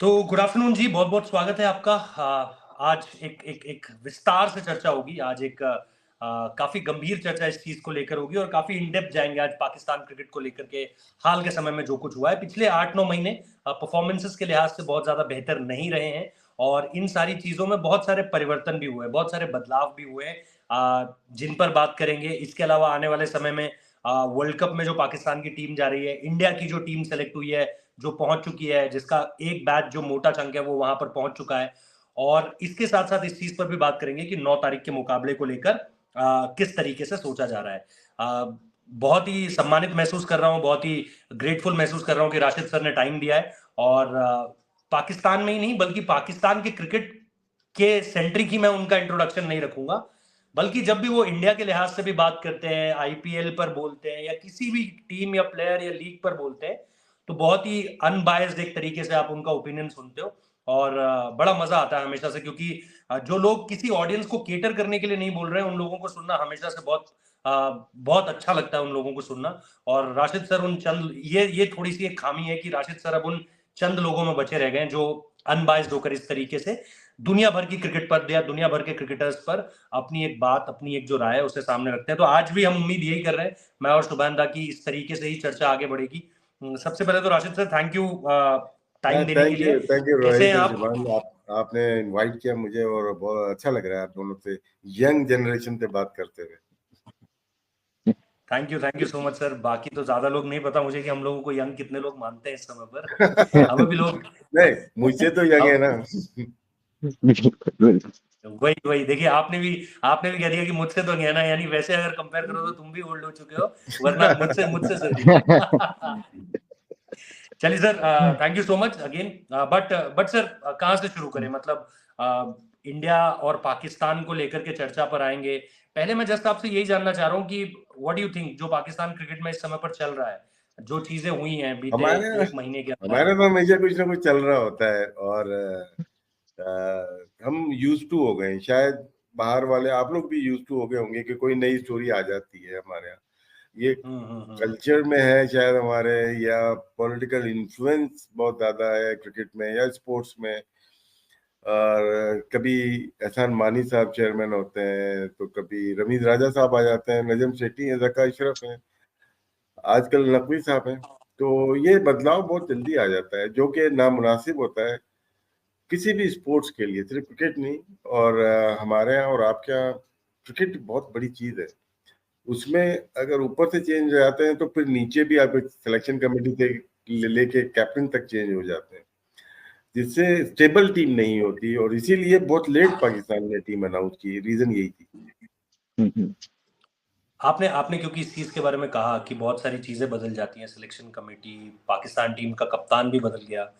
तो good afternoon जी, बहुत-बहुत स्वागत है आपका। आज एक एक एक विस्तार से चर्चा होगी। आज एक काफ़ी गंभीर चर्चा इस चीज़ को लेकर होगी और काफ़ी इन डेप्थ जाएँगे आज पाकिस्तान क्रिकेट को लेकर के हाल के समय में जो कुछ हुआ है। पिछले 8-9 महीने परफ़ॉर्मेंसेस के लिहाज़ से बहुत ज़्यादा बेहतर नहीं रहे हैं और इन सारी चीज़ों में बहुत सारे परिवर्तन भी हुए हैं, बहुत सारे बदलाव भी हुए हैं जिन पर बात करेंगे। इसके अलावा आने वाले समय में वर्ल्ड कप में जो पाकिस्तान की टीम जा रही है, इंडिया की जो टीम सेलेक्ट हुई है, जो पहुंच चुकी है, जिसका एक बैच जो मोटा चंक है वो वहां पर पहुंच चुका है। और इसके साथ साथ इस चीज पर भी बात करेंगे कि 9 तारीख के मुकाबले को लेकर किस तरीके से सोचा जा रहा है। बहुत ही सम्मानित महसूस कर रहा हूँ, बहुत ही ग्रेटफुल महसूस कर रहा हूँ कि राशिद सर ने टाइम दिया है और पाकिस्तान में ही नहीं बल्कि पाकिस्तान के क्रिकेट के सेंट्रिक ही मैं उनका इंट्रोडक्शन नहीं रखूंगा, बल्कि जब भी वो इंडिया के लिहाज से भी बात करते हैं, आईपीएल पर बोलते हैं या किसी भी टीम या प्लेयर या लीग पर बोलते हैं, तो बहुत ही अनबायस्ड एक तरीके से आप उनका ओपिनियन सुनते हो और बड़ा मजा आता है हमेशा से, क्योंकि जो लोग किसी ऑडियंस को केटर करने के लिए नहीं बोल रहे हैं उन लोगों को सुनना हमेशा से बहुत अच्छा लगता है उन लोगों को सुनना। और राशिद सर उन चंद ये थोड़ी सी एक खामी है कि राशिद सर अब उन चंद लोगों में बचे रह गए जो अनबायस्ड होकर इस तरीके से दुनिया भर की क्रिकेट पर या दुनिया भर के क्रिकेटर्स पर अपनी एक बात, अपनी एक जो राय है उसे सामने रखते हैं। तो आज भी हम उम्मीद यही कर रहे हैं, मैं और शुभानदा, की इस तरीके से ही चर्चा आगे बढ़ेगी। सबसे पहले तो Rashid sir, thank you time देने के लिए। थैंक यू कैसे हैं रोहित और आप? शिवांग। आपने इनवाइट किया मुझे और बहुत अच्छा लग रहा है आप दोनों से यंग जनरेशन पे बात करते हुए। Thank you so much sir. बाकी तो ज्यादा लोग नहीं पता मुझे कि हम लोगों को यंग कितने लोग मानते हैं इस समय पर। हमें भी लोग नहीं, मुझसे तो यंग है ना। वही वही देखिए, आपने भी कह दिया कि मुझसे तो नहीं है ना, यानी वैसे अगर कंपेयर करो तो तुम भी ओल्ड हो चुके हो, वरना मुझसे मुझसे जरूर। चलिए sir, thank you so much again. But sir, कहाँ से शुरू करें? मतलब इंडिया और पाकिस्तान को लेकर के चर्चा पर आएंगे। पहले मैं जस्ट आपसे यही जानना चाह रहा हूँ कि व्हाट डू यू थिंक, जो पाकिस्तान क्रिकेट में इस समय पर चल रहा है, जो चीजें हुई हैं बीते हमारे एक महीने के अंदर। हमारे तो हमेशा कुछ ना कुछ चल रहा होता है और हम यूज टू हो गए शायद। बाहर वाले आप लोग भी यूज टू हो गए होंगे कि कोई नई स्टोरी आ जाती है हमारे यहाँ। ये हम्म। कल्चर में है शायद हमारे, या पॉलिटिकल इन्फ्लुएंस बहुत ज्यादा है क्रिकेट में या स्पोर्ट्स में। और कभी एहसान मानी साहब चेयरमैन होते हैं, तो कभी रमीज राजा साहब आ जाते हैं, नजम सेठी है, जका अशरफ है, आजकल नकवी साहब हैं। तो ये बदलाव बहुत जल्दी आ जाता है जो कि नामुनासिब होता है किसी भी स्पोर्ट्स के लिए, सिर्फ क्रिकेट नहीं। और हमारे यहाँ और आपके यहाँ क्रिकेट बहुत बड़ी चीज है। उसमें अगर ऊपर से चेंज हो जाते हैं तो फिर नीचे भी आपके सिलेक्शन कमेटी से लेके कैप्टन तक चेंज हो जाते हैं, जिससे स्टेबल टीम नहीं होती। और इसीलिए बहुत लेट पाकिस्तान ने टीम अनाउंस की, रीजन यही थी। आपने आपने क्योंकि इस चीज के बारे में कहा कि बहुत सारी चीजें बदल जाती हैं, सिलेक्शन कमेटी, पाकिस्तान टीम का कप्तान भी बदल गया।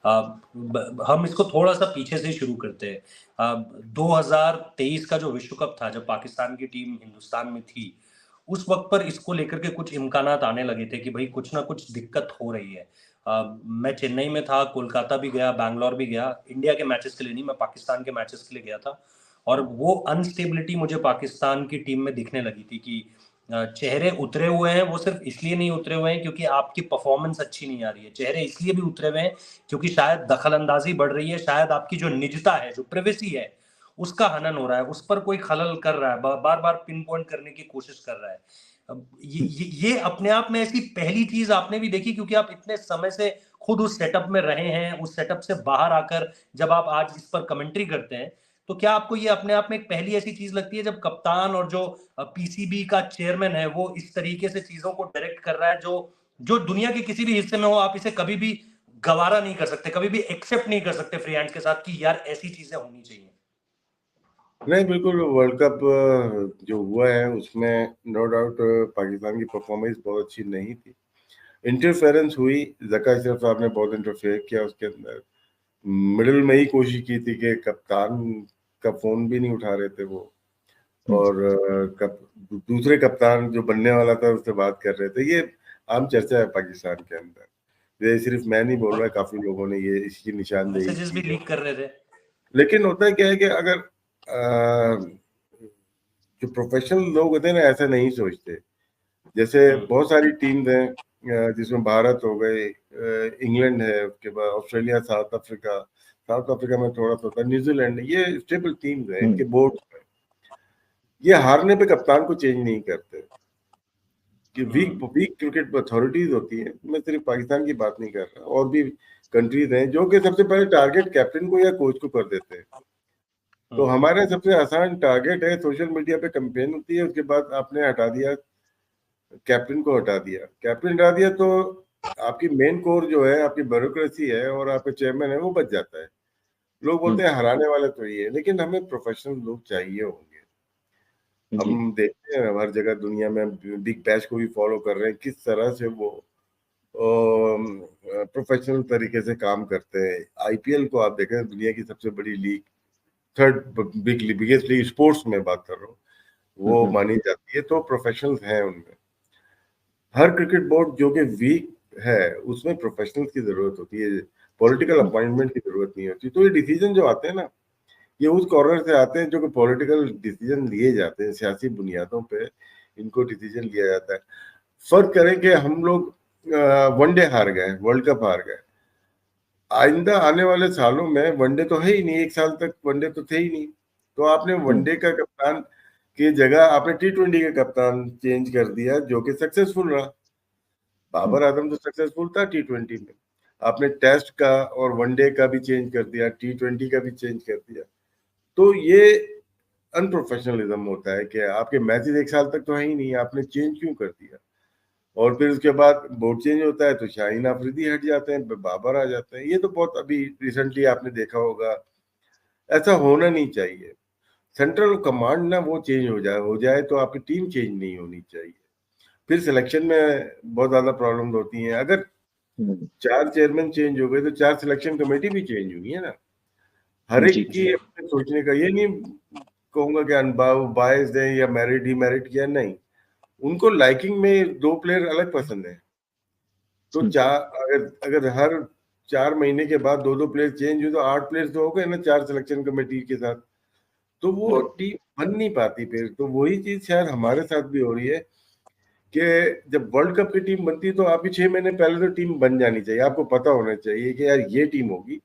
हम इसको थोड़ा सा पीछे से ही शुरू करते हैं। 2023 का जो विश्व कप था, जब पाकिस्तान की टीम हिंदुस्तान में थी, उस वक्त पर इसको लेकर के कुछ इम्कानात आने लगे थे कि भाई कुछ ना कुछ दिक्कत हो रही है। मैं चेन्नई में था, कोलकाता भी गया, बैंगलोर भी गया, इंडिया के मैचेस के लिए नहीं, मैं पाकिस्तान के मैचेस के लिए गया था। और वो अनस्टेबिलिटी मुझे पाकिस्तान की टीम में दिखने लगी थी कि चेहरे उतरे हुए हैं। वो सिर्फ इसलिए नहीं उतरे हुए हैं क्योंकि आपकी परफॉर्मेंस अच्छी नहीं आ रही है, चेहरे इसलिए भी उतरे हुए हैं क्योंकि शायद दखल अंदाजी बढ़ रही है, शायद आपकी जो निजता है, जो प्रिवेसी है, उसका हनन हो रहा है, उस पर कोई खलल कर रहा है, बार बार पिन पॉइंट करने की कोशिश कर रहा है। अब ये अपने आप में ऐसी पहली चीज आपने भी देखी, क्योंकि आप इतने समय से खुद उस सेटअप में रहे हैं, उस सेटअप से बाहर आकर जब आप आज इस पर कमेंट्री करते हैं, तो क्या आपको ये अपने आप में एक पहली ऐसी चीज लगती है जब कप्तान और जो पीसीबी का चेयरमैन है वो इस तरीके से चीजों को डायरेक्ट कर रहा है, जो जो दुनिया के किसी भी हिस्से में हो आप इसे कभी भी गवारा नहीं कर सकते, कभी भी एक्सेप्ट नहीं कर सकते फ्री हैंड के साथ कि यार ऐसी चीजें होनी चाहिए? नहीं, बिल्कुल। वर्ल्ड कप जो हुआ है उसमें नो डाउट पाकिस्तान की परफॉर्मेंस बहुत अच्छी नहीं थी। इंटरफेरेंस हुई, जका अशरफ साहब ने बहुत इंटरफेयर किया उसके अंदर। मिडिल में ही कोशिश की थी कि कप्तान का फोन भी नहीं उठा रहे थे वो, और दूसरे कप्तान जो बनने वाला था उससे बात कर रहे थे। ये आम चर्चा है पाकिस्तान के अंदर, ये सिर्फ मैं नहीं बोल रहा, काफी लोगों ने ये इसकी निशानदेही मैसेजेस भी की है। लीक कर रहे थे। लेकिन होता है क्या है कि अगर जो प्रोफेशनल लोग होते हैं ना, ऐसा नहीं सोचते। जैसे बहुत सारी टीम्स हैं, जिसमें भारत हो गए, इंग्लैंड है, उसके बाद ऑस्ट्रेलिया, साउथ अफ्रीका में थोड़ा सा होता है, न्यूजीलैंड, ये स्टेबल टीम्स है, इनके बोर्ड है। ये हारने पे कप्तान को चेंज नहीं करते। कि वीक वीक क्रिकेट अथॉरिटीज होती है, मैं सिर्फ पाकिस्तान की बात नहीं कर रहा, और भी कंट्रीज हैं जो कि सबसे पहले टारगेट कैप्टन को या कोच को कर देते हैं। तो हमारे सबसे आसान टारगेट है, सोशल मीडिया पे कैंपेन होती है, उसके बाद आपने हटा दिया कैप्टन को, हटा दिया कैप्टन, हटा दिया तो आपकी मेन कोर जो है, आपकी ब्यूरोक्रेसी है और आपके चेयरमैन है, वो बच जाता है। लोग बोलते हैं हराने वाले तो ये है, लेकिन हमें प्रोफेशनल लोग चाहिए होंगे। जी हम देखते हैं हर जगह दुनिया में, बिग बैश को भी फॉलो कर रहे हैं, किस तरह से वो प्रोफेशनल तरीके से काम करते हैं। आईपीएल को आप देखें, दुनिया की सबसे बड़ी league, third biggest league sports में बात कर रहा हूँ, वो मानी जाती है, तो प्रोफेशनल्स हैं उनमें। हर क्रिकेट बोर्ड जो कि वीक है, उसमें प्रोफेशनल्स की जरूरत होती है, पॉलिटिकल अपॉइंटमेंट की जरूरत नहीं होती। तो ये डिसीजन जो आते हैं ना, ये उस कॉर्नर से आते हैं जो कि पॉलिटिकल डिसीजन लिए जाते हैं, सियासी बुनियादों पे इनको डिसीजन लिया जाता है। फर्क करें कि हम लोग वनडे हार गए, वर्ल्ड कप हार गए, आइंदा आने वाले सालों में वनडे तो है ही नहीं, एक साल तक वनडे तो थे ही नहीं, तो आपने वनडे का कप्तान की जगह आपने टी20 का कप्तान चेंज कर दिया, जो कि सक्सेसफुल रहा। बाबर आजम तो सक्सेसफुल था टी20 में, आपने टेस्ट का और वनडे का भी चेंज कर दिया, टी20 का भी चेंज कर दिया। तो ये अनप्रोफेशनलिज्म होता है कि आपके मैचेस एक साल तक तो है ही नहीं, आपने चेंज क्यों कर दिया। और फिर उसके बाद बोर्ड चेंज होता है तो शाहीन अफरीदी हट जाते हैं, बाबर आ जाते हैं। ये तो बहुत अभी रिसेंटली आपने देखा होगा, ऐसा होना नहीं चाहिए। सेंट्रल कमांड ना वो चेंज हो जाए तो आपकी टीम चेंज नहीं होनी चाहिए। फिर सिलेक्शन में बहुत ज्यादा प्रॉब्लम होती हैं। अगर 4 चेयरमैन चेंज हो गए तो 4 सिलेक्शन कमेटी भी चेंज हुई है ना। हर एक की अपने सोचने का, ये नहीं कहूंगा कि अनबायस्ड है या मैरिड ही मैरिड किया, नहीं, उनको लाइकिंग में 2 प्लेयर अलग पसंद है। तो अगर हर 4 महीने के बाद 2-2 प्लेयर चेंज हुए तो 8 प्लेयर्स तो हो गए ना 4 सिलेक्शन कमेटी के साथ, तो वो टीम बन नहीं पाती। फिर तो वही चीज शायद हमारे साथ भी हो रही है कि जब वर्ल्ड कप की टीम बनती है तो आपकी 6 महीने पहले तो टीम बन जानी चाहिए, आपको पता होना चाहिए कि यार ये टीम होगी।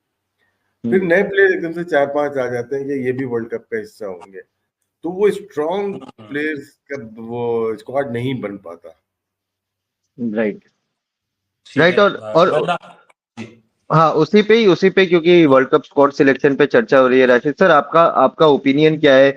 फिर नए प्लेयर एकदम से 4-5 आ जाते हैं कि ये भी वर्ल्ड कप का हिस्सा होंगे, तो वो स्ट्रॉन्ग प्लेयर्स का वो स्क्वाड नहीं बन पाता। राइट। और हाँ, उसी पे क्योंकि वर्ल्ड कप स्क्वाड सिलेक्शन पे चर्चा हो रही है, राशिद सर आपका ओपिनियन क्या है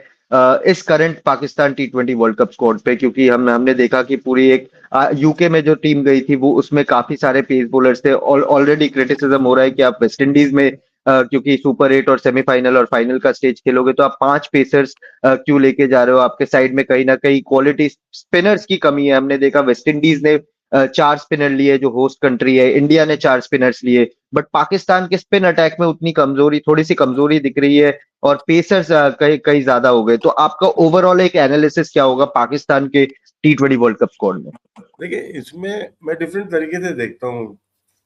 इस करंट पाकिस्तान टी20 वर्ल्ड कप स्क्वाड पे? क्योंकि हमने देखा कि पूरी एक यूके में जो टीम गई थी वो उसमें काफी सारे पेस बॉलर्स थे। ऑलरेडी क्रिटिसिज्म हो रहा है कि आप वेस्ट इंडीज में क्योंकि सुपर 8 और सेमीफाइनल और फाइनल का स्टेज खेलोगे तो आप 5 पेसर्स क्यों लेके जा रहे हो? आपके साइड में कहीं ना कहीं क्वालिटी स्पिनर्स की कमी है। हमने देखा वेस्ट इंडीज ने 4 स्पिनर लिए जो होस्ट कंट्री है, इंडिया ने 4 स्पिनर्स लिए, बट पाकिस्तान के स्पिन अटैक में उतनी थोड़ी सी कमजोरी दिख रही है और पेसर्स कहीं ज्यादा हो गए। तो आपका ओवरऑल एक एनालिसिस क्या होगा पाकिस्तान के टी20 वर्ल्ड कप स्क्वाड में? देखिए, इसमें मैं डिफरेंट तरीके से देखता हूँ।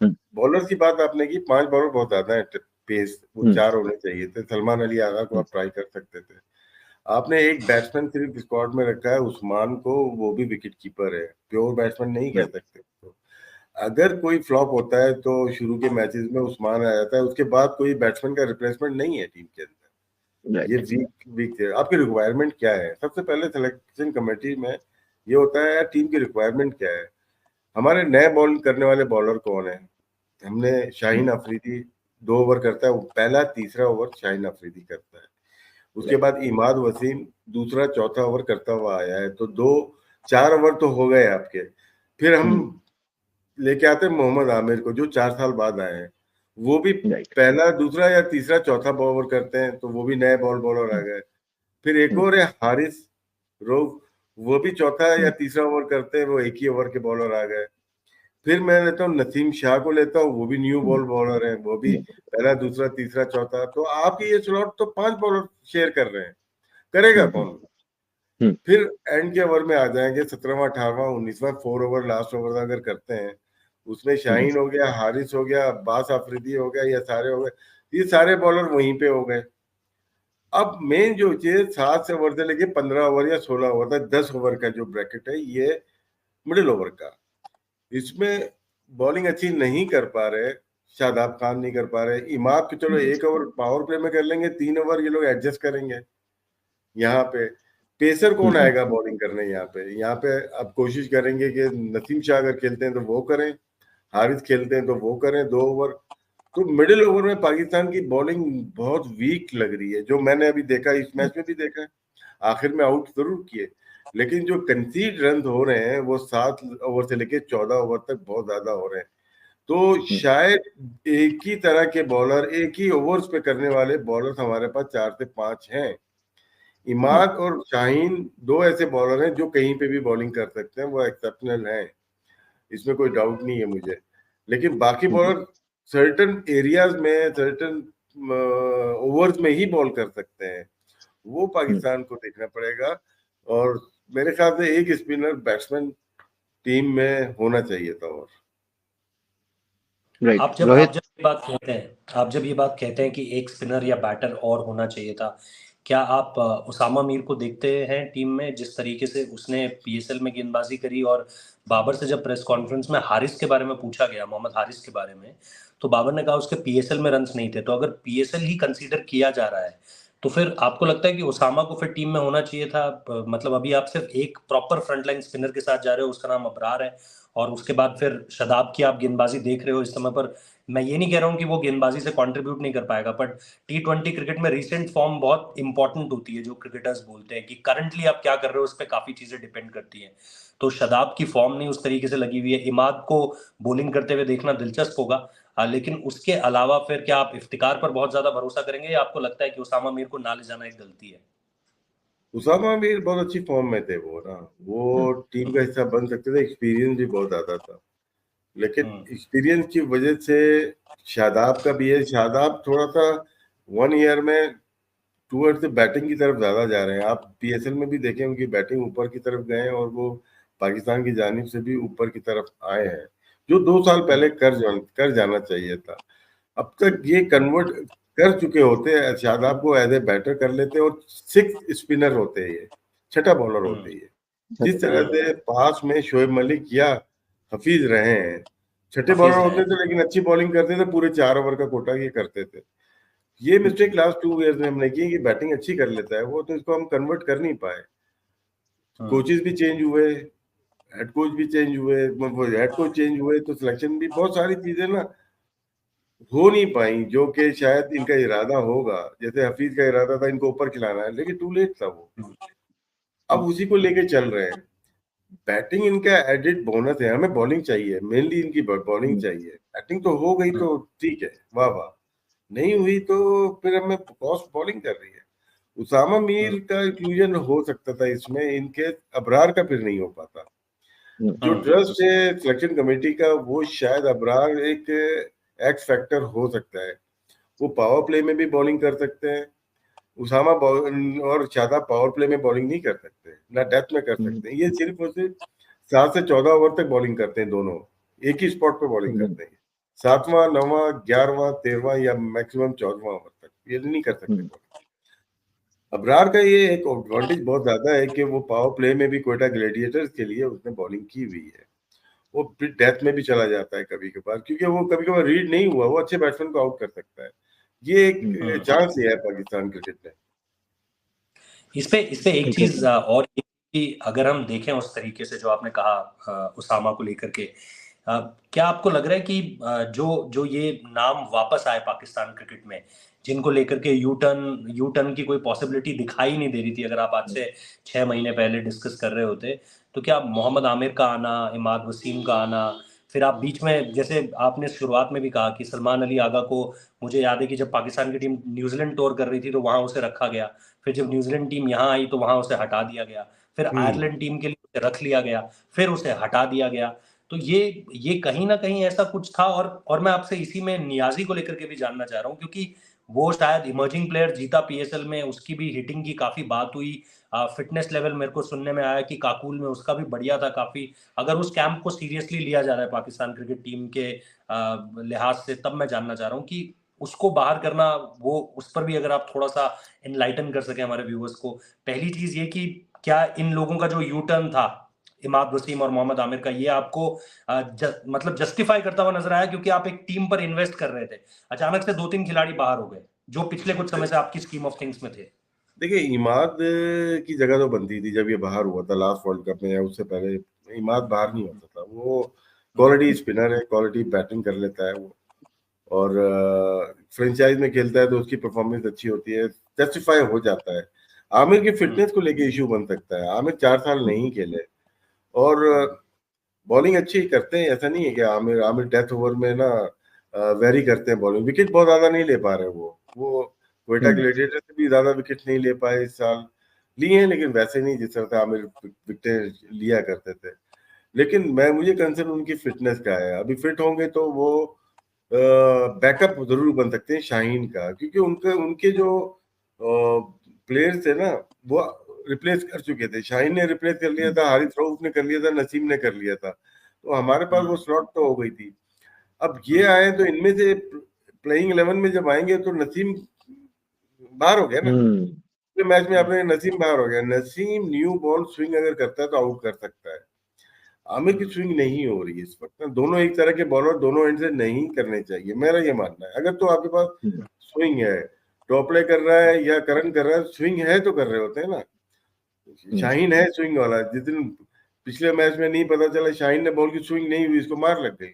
बॉलर की बात आपने की, 5 बॉलर बहुत ज्यादा है, पेस वो 4 होने चाहिए थे। सलमान अली आगा को आप ट्राई कर सकते थे। आपने एक बैट्समैन सिर्फ स्क्वाड में रखा है, उस्मान को, वो भी विकेट कीपर है, प्योर बैट्समैन नहीं कह सकते। तो अगर कोई फ्लॉप होता है तो शुरू के मैचेस में उस्मान आ जाता है, उसके बाद कोई बैट्समैन का रिप्लेसमेंट नहीं है टीम के अंदर। ये वीक है। आपकी रिक्वायरमेंट क्या है? सबसे पहले सिलेक्शन कमेटी में ये होता है टीम की रिक्वायरमेंट क्या है। हमारे नए बॉल करने वाले बॉलर कौन है? हमने शाहीन अफरीदी 2 ओवर करता है, वो पहला तीसरा ओवर शाहीन अफरीदी करता है। उसके बाद इमाद वसीम दूसरा चौथा ओवर करता हुआ आया है, तो 4 ओवर तो हो गए आपके। फिर हम लेके आते हैं मोहम्मद आमिर को, जो 4 साल बाद आए हैं, वो भी पहला दूसरा या तीसरा चौथा ओवर करते हैं, तो वो भी नए बॉलर आ गए। फिर एक और है हारिस रोफ, वो भी चौथा या तीसरा ओवर करते हैं, वो एक ही ओवर के बॉलर आ गए। फिर मैं लेता हूँ नसीम शाह को लेता हूँ, वो भी न्यू बॉलर है, वो भी पहला दूसरा तीसरा चौथा। तो आपकी ये स्लॉट तो 5 बॉलर शेयर कर रहे हैं, करेगा कौन? फिर एंड के ओवर में आ जाएंगे 17वां 18वां 19वां 4 ओवर लास्ट ओवर अगर करते हैं, उसमें शाहीन हो गया, हारिस हो गया, अब्बास अफरीदी हो गया, ये सारे हो गए, ये सारे बॉलर वहीं पे हो गए। अब मेन जो चीज 7 से ओवर से लेके 15 ओवर या 16 ओवर तक 10 ओवर का जो ब्रैकेट है, ये मिडिल ओवर का, इसमें बॉलिंग अच्छी नहीं कर पा रहे, शादाब खान नहीं कर पा रहे, इमाद के चलो 1 ओवर पावर प्ले में कर लेंगे, 3 ओवर ये लोग एडजस्ट करेंगे। यहाँ पे पेसर कौन आएगा बॉलिंग करने? यहाँ पे अब कोशिश करेंगे कि नसीम शाह अगर खेलते हैं तो वो करें, हारिस खेलते हैं तो वो करें 2 ओवर। तो मिडिल ओवर में पाकिस्तान की बॉलिंग बहुत वीक लग रही है, जो मैंने अभी देखा, इस मैच में भी देखा है। आखिर में आउट जरूर किए, लेकिन जो कंसीड रन हो रहे हैं वो 7 ओवर से लेके 14 ओवर तक बहुत ज्यादा हो रहे हैं। तो शायद एक ही तरह के बॉलर, एक ही ओवर्स पे करने वाले बॉलर हमारे पास 4 से 5 हैं। इमाद और शाहीन 2 ऐसे बॉलर हैं जो कहीं पे भी बॉलिंग कर सकते हैं, वो एक्सेप्शनल हैं, इसमें कोई डाउट नहीं है मुझे। लेकिन बाकी बॉलर सर्टन एरियाज में, सर्टन ओवर्स में ही बॉल कर सकते हैं, वो पाकिस्तान को देखना पड़ेगा। और मेरे ख्याल से एक स्पिनर बैट्समैन टीम में होना चाहिए था। और आप जब ये बात कहते हैं कि एक स्पिनर या बैटर और होना चाहिए था, क्या आप उसामा मीर को देखते हैं टीम में, जिस तरीके से उसने पीएसएल में गेंदबाजी करी? और बाबर से जब प्रेस कॉन्फ्रेंस में हारिस के बारे में पूछा गया, मोहम्मद हारिस के बारे में, तो बाबर ने कहा उसके पीएसएल में रन्स नहीं थे। तो अगर पीएसएल ही कंसीडर किया जा रहा है तो फिर आपको लगता है कि उसामा को फिर टीम में होना चाहिए था? मतलब अभी आप सिर्फ एक प्रॉपर फ्रंटलाइन स्पिनर के साथ जा रहे हो, उसका नाम अबरार है, और उसके बाद फिर शदाब की आप गेंदबाजी देख रहे हो इस समय पर। मैं ये नहीं कह रहा हूँ कि वो गेंदबाजी से कंट्रीब्यूट नहीं कर पाएगा, बट T20 क्रिकेट में रीसेंट फॉर्म बहुत इंपॉर्टेंट होती है। जो क्रिकेटर्स बोलते हैं कि करंटली आप क्या कर रहे हो, उस पर काफी चीजें डिपेंड करती हैं। तो शदाब की फॉर्म नहीं उस तरीके से लगी हुई है। इमाद को बॉलिंग करते हुए देखना दिलचस्प होगा, लेकिन उसके अलावा फिर क्या आप इफ्तिकार पर बहुत ज्यादा भरोसा करेंगे, या आपको लगता है कि उसामा मीर को ना ले जाना एक गलती है? उसामा मीर बहुत अच्छी फॉर्म में थे, वो टीम का हिस्सा बन सकते थे, एक्सपीरियंस भी बहुत ज्यादा था। लेकिन एक्सपीरियंस की वजह से शादाब का भी है, शादाब थोड़ा सा 1 ईयर में टूवर्ड्स बैटिंग की तरफ ज्यादा जा रहे हैं। आप पीएसएल में भी देखें, उनकी बैटिंग ऊपर की तरफ गए हैं और वो पाकिस्तान की जानिब से भी ऊपर की तरफ आए हैं, जो 2 साल पहले कर जाना चाहिए था। अब तक ये कन्वर्ट कर चुके होते हैं, शादाब को एज ए बैटर कर लेते और 6 स्पिनर होते हैं, ये 6ठा बॉलर होते हैं। जिस तरह से पास में शोएब मलिक या हफीज रहे हैं, 6ठे बॉलर होते थे लेकिन अच्छी बॉलिंग करते थे, पूरे 4 ओवर का कोटा ये करते थे। ये मिस्टेक लास्ट 2 ईयर्स में हमने की कि बैटिंग अच्छी कर लेता है वो, तो इसको हम कन्वर्ट कर नहीं पाए। कोचेस भी चेंज हुए, हेड कोच भी चेंज हुए, हेड कोच चेंज हुए, तो सिलेक्शन भी, बहुत सारी चीजें ना हो नहीं पाई जो कि शायद इनका इरादा होगा। जैसे हफीज का इरादा था इनको ऊपर खिलाना है, लेकिन टू लेट था वो। अब उसी को लेके चल रहे हैं। बैटिंग इनका एडिड बोनस है, हमें बॉलिंग चाहिए, मेनली इनकी बॉलिंग चाहिए। बैटिंग तो हो गई तो ठीक है, वाह वाह, नहीं हुई तो फिर हमें कॉस्ट बॉलिंग कर रही है। उसामा मीर का इंक्लूजन हो सकता था इसमें, इनके अबरार का फिर नहीं हो पाता। जो ट्रस्ट है सिलेक्शन कमेटी का, वो शायद अबरार एक एक्स फैक्टर हो सकता है। वो पावर प्ले में भी बॉलिंग कर सकते हैं, उसामा और शादाब पावर प्ले में बॉलिंग नहीं कर सकते, ना डेथ में कर सकते हैं। ये सिर्फ और सिर्फ 7 से 14 ओवर तक बॉलिंग करते हैं, दोनों एक ही स्पॉट पे बॉलिंग करते हैं, 7वां 9वां 11वां 13वां या मैक्सिमम 14वां ओवर तक ये नहीं कर सकते। अबरार का ये एक एडवांटेज बहुत ज्यादा है कि वो पावर प्ले में भी कोयटा ग्लैडिएटर्स के लिए उसने बॉलिंग की हुई है। वो डेथ में भी चला जाता है कभी कभार, क्योंकि वो कभी कभार रीड नहीं हुआ, वो अच्छे बैट्समैन को आउट कर सकता है। ये एक चांस है पाकिस्तान क्रिकेट में। इस पे एक चीज और कि अगर हम देखें उस तरीके से जो आपने कहा उसामा को लेकर के, क्या आपको लग रहा है कि जो ये नाम वापस आए पाकिस्तान क्रिकेट में, जिनको लेकर के यू टर्न की कोई पॉसिबिलिटी दिखाई नहीं दे रही थी, अगर आप आज से 6 महीने पहले डिस्कस कर रहे होते, तो क्या मोहम्मद आमिर का आना, इमाद वसीम का आना, फिर आप बीच में, जैसे आपने शुरुआत में भी कहा कि सलमान अली आगा को, मुझे याद है कि जब पाकिस्तान की टीम न्यूजीलैंड टूर कर रही थी तो वहां उसे रखा गया, फिर जब न्यूजीलैंड टीम यहाँ आई तो वहां उसे हटा दिया गया, फिर आयरलैंड टीम के लिए उसे रख लिया गया, फिर उसे हटा दिया गया। तो ये कहीं ना कहीं ऐसा कुछ था। और मैं आपसे इसी में नियाजी को लेकर के भी जानना चाह रहा हूँ, क्योंकि वो शायद इमर्जिंग प्लेयर जीता पीएसएल में, उसकी भी हिटिंग की काफी बात हुई, फिटनेस लेवल मेरे को सुनने में आया कि काकुल में उसका भी बढ़िया था काफी। अगर उस कैंप को सीरियसली लिया जा रहा है पाकिस्तान क्रिकेट टीम के लिहाज से, तब मैं जानना चाह रहा हूँ कि उसको बाहर करना, वो उस पर भी अगर आप थोड़ा सा इनलाइटन कर सके हमारे व्यूअर्स को। पहली चीज ये कि क्या इन लोगों का जो यू टर्न था इमाद वसीम और मोहम्मद आमिर का, ये आपको मतलब जस्टिफाई करता हुआ नजर आया क्योंकि आप एक टीम पर इन्वेस्ट कर रहे थे, अचानक से 2-3 खिलाड़ी बाहर हो गए जो पिछले कुछ समय से आपकी स्कीम ऑफ थिंग्स में थे? देखिए, इमाद की जगह तो बनती थी जब ये बाहर हुआ था लास्ट वर्ल्ड कप में या उससे पहले। इमाद बाहर नहीं होता था, वो क्वालिटी स्पिनर है, क्वालिटी बैटिंग कर लेता है वो, और फ्रेंचाइज में खेलता है तो उसकी परफॉर्मेंस अच्छी होती है, जस्टिफाई हो जाता है। आमिर की फिटनेस को लेके इशू बन सकता है, आमिर 4 साल नहीं खेले और बॉलिंग अच्छी करते हैं, ऐसा नहीं है कि आमिर आमिर डेथ ओवर में ना वेरी करते हैं बॉलिंग, विकेट बहुत ज्यादा नहीं ले पा रहे वो क्वेटा ग्लैडिएटर से भी ज्यादा विकेट नहीं ले पाए इस साल, लिए हैं लेकिन वैसे नहीं जिस तरह से आमिर विकेट लिया करते थे। लेकिन मुझे कंसर्न उनकी फिटनेस का है, अभी फिट होंगे तो वो बैकअप जरूर बन सकते हैं शाहीन का, क्योंकि उनके जो प्लेयर्स थे ना वो रिप्लेस कर चुके थे। शाहीन ने रिप्लेस कर लिया था, हारिस रऊफ ने कर लिया था, नसीम ने कर लिया था, तो हमारे पास वो स्लॉट तो हो गई थी। अब ये आए तो इनमें से प्लेइंग 11 में जब आएंगे तो नसीम बाहर हो गया ना, मैच में आपने नसीम बाहर हो गया। नसीम न्यू बॉल स्विंग अगर करता है तो आउट कर सकता है, आमिर की स्विंग नहीं हो रही है इस वक्त। दोनों एक तरह के बॉलर दोनों एंड से नहीं करने चाहिए, मेरा ये मानना है। अगर तो आपके पास स्विंग है, टॉप प्ले कर रहा है या करन कर रहा है, स्विंग है तो कर रहे होते हैं ना। शाहीन है स्विंग वाला, जिस दिन पिछले मैच में नहीं पता चला शाहीन ने बॉल की स्विंग नहीं हुई, इसको मार लग गई,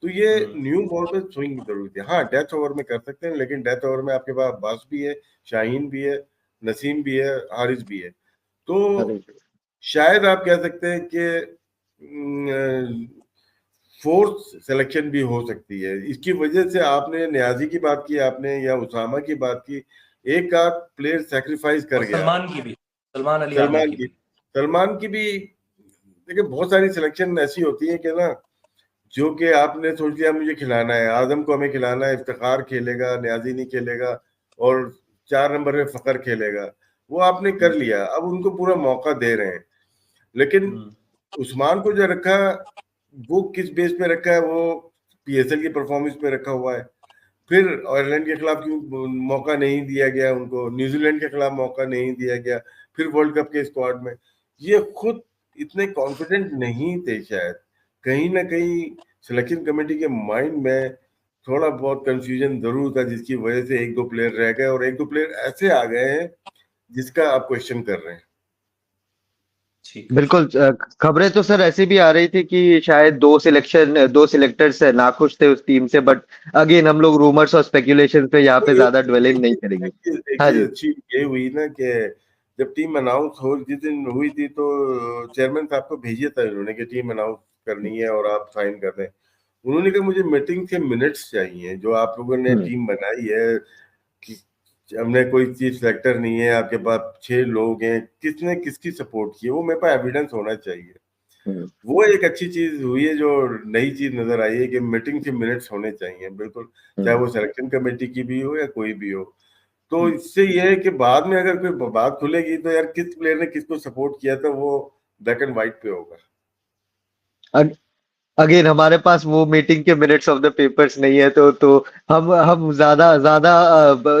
तो ये न्यू बॉल पे स्विंग की जरूरत है। हाँ, डेथ ओवर में कर सकते हैं, लेकिन डेथ ओवर में आपके पास बास भी है, शाहीन भी है, नसीम भी है, हारिस भी है, तो शायद आप कह सकते हैं कि फोर्थ सिलेक्शन भी हो सकती है। इसकी वजह से आपने न्याजी की बात की आपने या उसामा की बात की, एक आध प्लेयर सैक्रिफाइस कर गया। सलमान की भी, सलमान अली आमिर की भी, सलमान की भी। देखिए, बहुत सारी सिलेक्शन ऐसी होती है कि ना, जो कि आपने सोच लिया मुझे खिलाना है, आजम को हमें खिलाना है, इफ्तिखार खेलेगा, न्याजी नहीं खेलेगा, और 4 नंबर में फखर खेलेगा, वो आपने कर लिया, अब उनको पूरा मौका दे रहे हैं। लेकिन उस्मान को जो रखा वो किस बेस पे रखा है, वो पीएसएल की परफॉर्मेंस पे रखा हुआ है। फिर आयरलैंड के खिलाफ क्यों मौका नहीं दिया गया उनको, न्यूजीलैंड के खिलाफ मौका नहीं दिया गया, फिर वर्ल्ड कप के स्क्वाड में ये खुद इतने कॉन्फिडेंट नहीं थे। शायद कहीं ना कहीं सिलेक्शन कमेटी के माइंड में थोड़ा बहुत कंफ्यूजन जरूर था, जिसकी वजह से 1-2 प्लेयर रह गए और 1-2 प्लेयर ऐसे आ गए हैं जिसका आप क्वेश्चन कर रहे हैं। बिल्कुल। खबरें तो सर ऐसी भी आ रही थी कि शायद 2 सिलेक्टर्स नाखुश थे उस टीम से, बट अगेन हम लोग रूमर्स और स्पेकुलेशन पे यहाँ पे ज्यादा ड्वेलिंग नहीं करेंगे। एक हाँ चीज जी, अच्छी ये हुई ना कि जब टीम अनाउंस हो जिस दिन हुई थी तो चेयरमैन साहब को भेजा था इन्होंने कि टीम अनाउंस करनी है और आप साइन कर दें। उन्होंने कहा मुझे मीटिंग के मिनट्स चाहिए, जो आप लोगों ने टीम बनाई है कि हमने कोई चीज सेलेक्टर नहीं है, आपके पास 6 लोग हैं, किसने किसकी सपोर्ट की है, वो मेरे पास एविडेंस होना चाहिए। वो एक अच्छी चीज हुई है, जो नई चीज नजर आई है कि मीटिंग के मिनट्स होने चाहिए, बिल्कुल, चाहे वो सिलेक्शन कमेटी की भी हो या कोई भी हो। तो इससे ये है कि बाद में अगर कोई बात खुलेगी तो यार किस प्लेयर ने किसको सपोर्ट किया था वो ब्लैक एंड व्हाइट पे होगा। अगेन हमारे पास वो मीटिंग के मिनट्स ऑफ द पेपर्स नहीं है, तो हम ज्यादा ज्यादा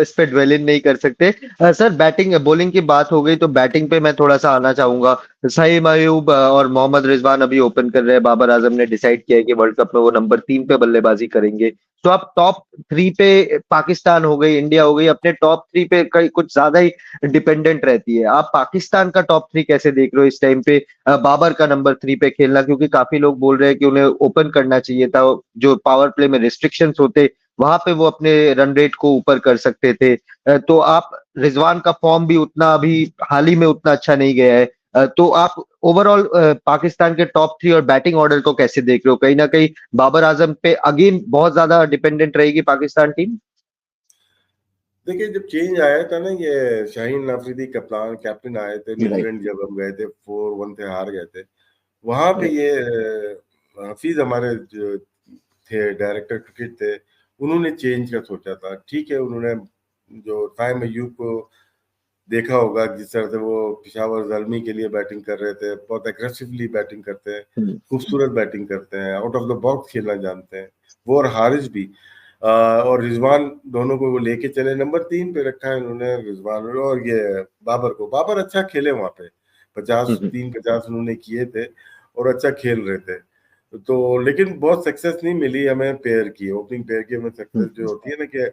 इस पे ड्वेल इन नहीं कर सकते। सर, बैटिंग बॉलिंग की बात हो गई तो बैटिंग पे मैं थोड़ा सा आना चाहूंगा। सईद अयूब और मोहम्मद रिजवान अभी ओपन कर रहे हैं। बाबर आजम ने डिसाइड किया है कि वर्ल्ड कप में वो नंबर 3 पे बल्लेबाजी करेंगे। तो आप टॉप 3 पे, पाकिस्तान हो गई, इंडिया हो गई, अपने टॉप 3 पे कई कुछ ज्यादा ही डिपेंडेंट रहती है। आप पाकिस्तान का टॉप 3 कैसे देख रहे हो इस टाइम पे, बाबर का नंबर 3 पे खेलना? क्योंकि काफी लोग बोल रहे हैं कि उन्हें ओपन करना चाहिए था, जो पावर प्ले में रिस्ट्रिक्शंस होते वहां पे वो अपने रन रेट को ऊपर कर सकते थे। तो आप, रिजवान का फॉर्म भी उतना अभी हाल ही में उतना अच्छा नहीं गया है, तो आप ओवरऑल पाकिस्तान के टॉप 3 और बैटिंग ऑर्डर को कैसे देख रहे हो? कहीं ना कहीं बाबर आजम पे अगेन बहुत ज्यादा डिपेंडेंट रहेगी पाकिस्तान टीम? देखिए, जब चेंज आया था ना, ये शाहीन अफरीदी कप्तान कैप्टन आए थे न्यूजीलैंड, जब हम गए थे 4-1 से हार गए थे, वहां पे ये हफीज हमारे जो थे डायरेक्टर क्रिकेट थे, उन्होंने चेंज का सोचा था। ठीक है, उन्होंने जो टाइम अयूब को देखा होगा, जिस तरह से वो पिशावर ज़ल्मी के लिए बैटिंग कर रहे थे, बहुत एग्रेसिवली बैटिंग करते हैं, खूबसूरत बैटिंग करते हैं, आउट ऑफ द बॉक्स खेलना जानते हैं वो, और हारिस भी और रिजवान, दोनों को वो लेके चले। नंबर 3 पे रखा है उन्होंने रिजवान और ये बाबर को। बाबर अच्छा खेले वहां पे, 50 उन्होंने किए थे और अच्छा खेल रहे थे। तो लेकिन बहुत सक्सेस नहीं मिली हमें पेयर की, ओपनिंग पेयर की हमें सक्सेस जो होती है ना कि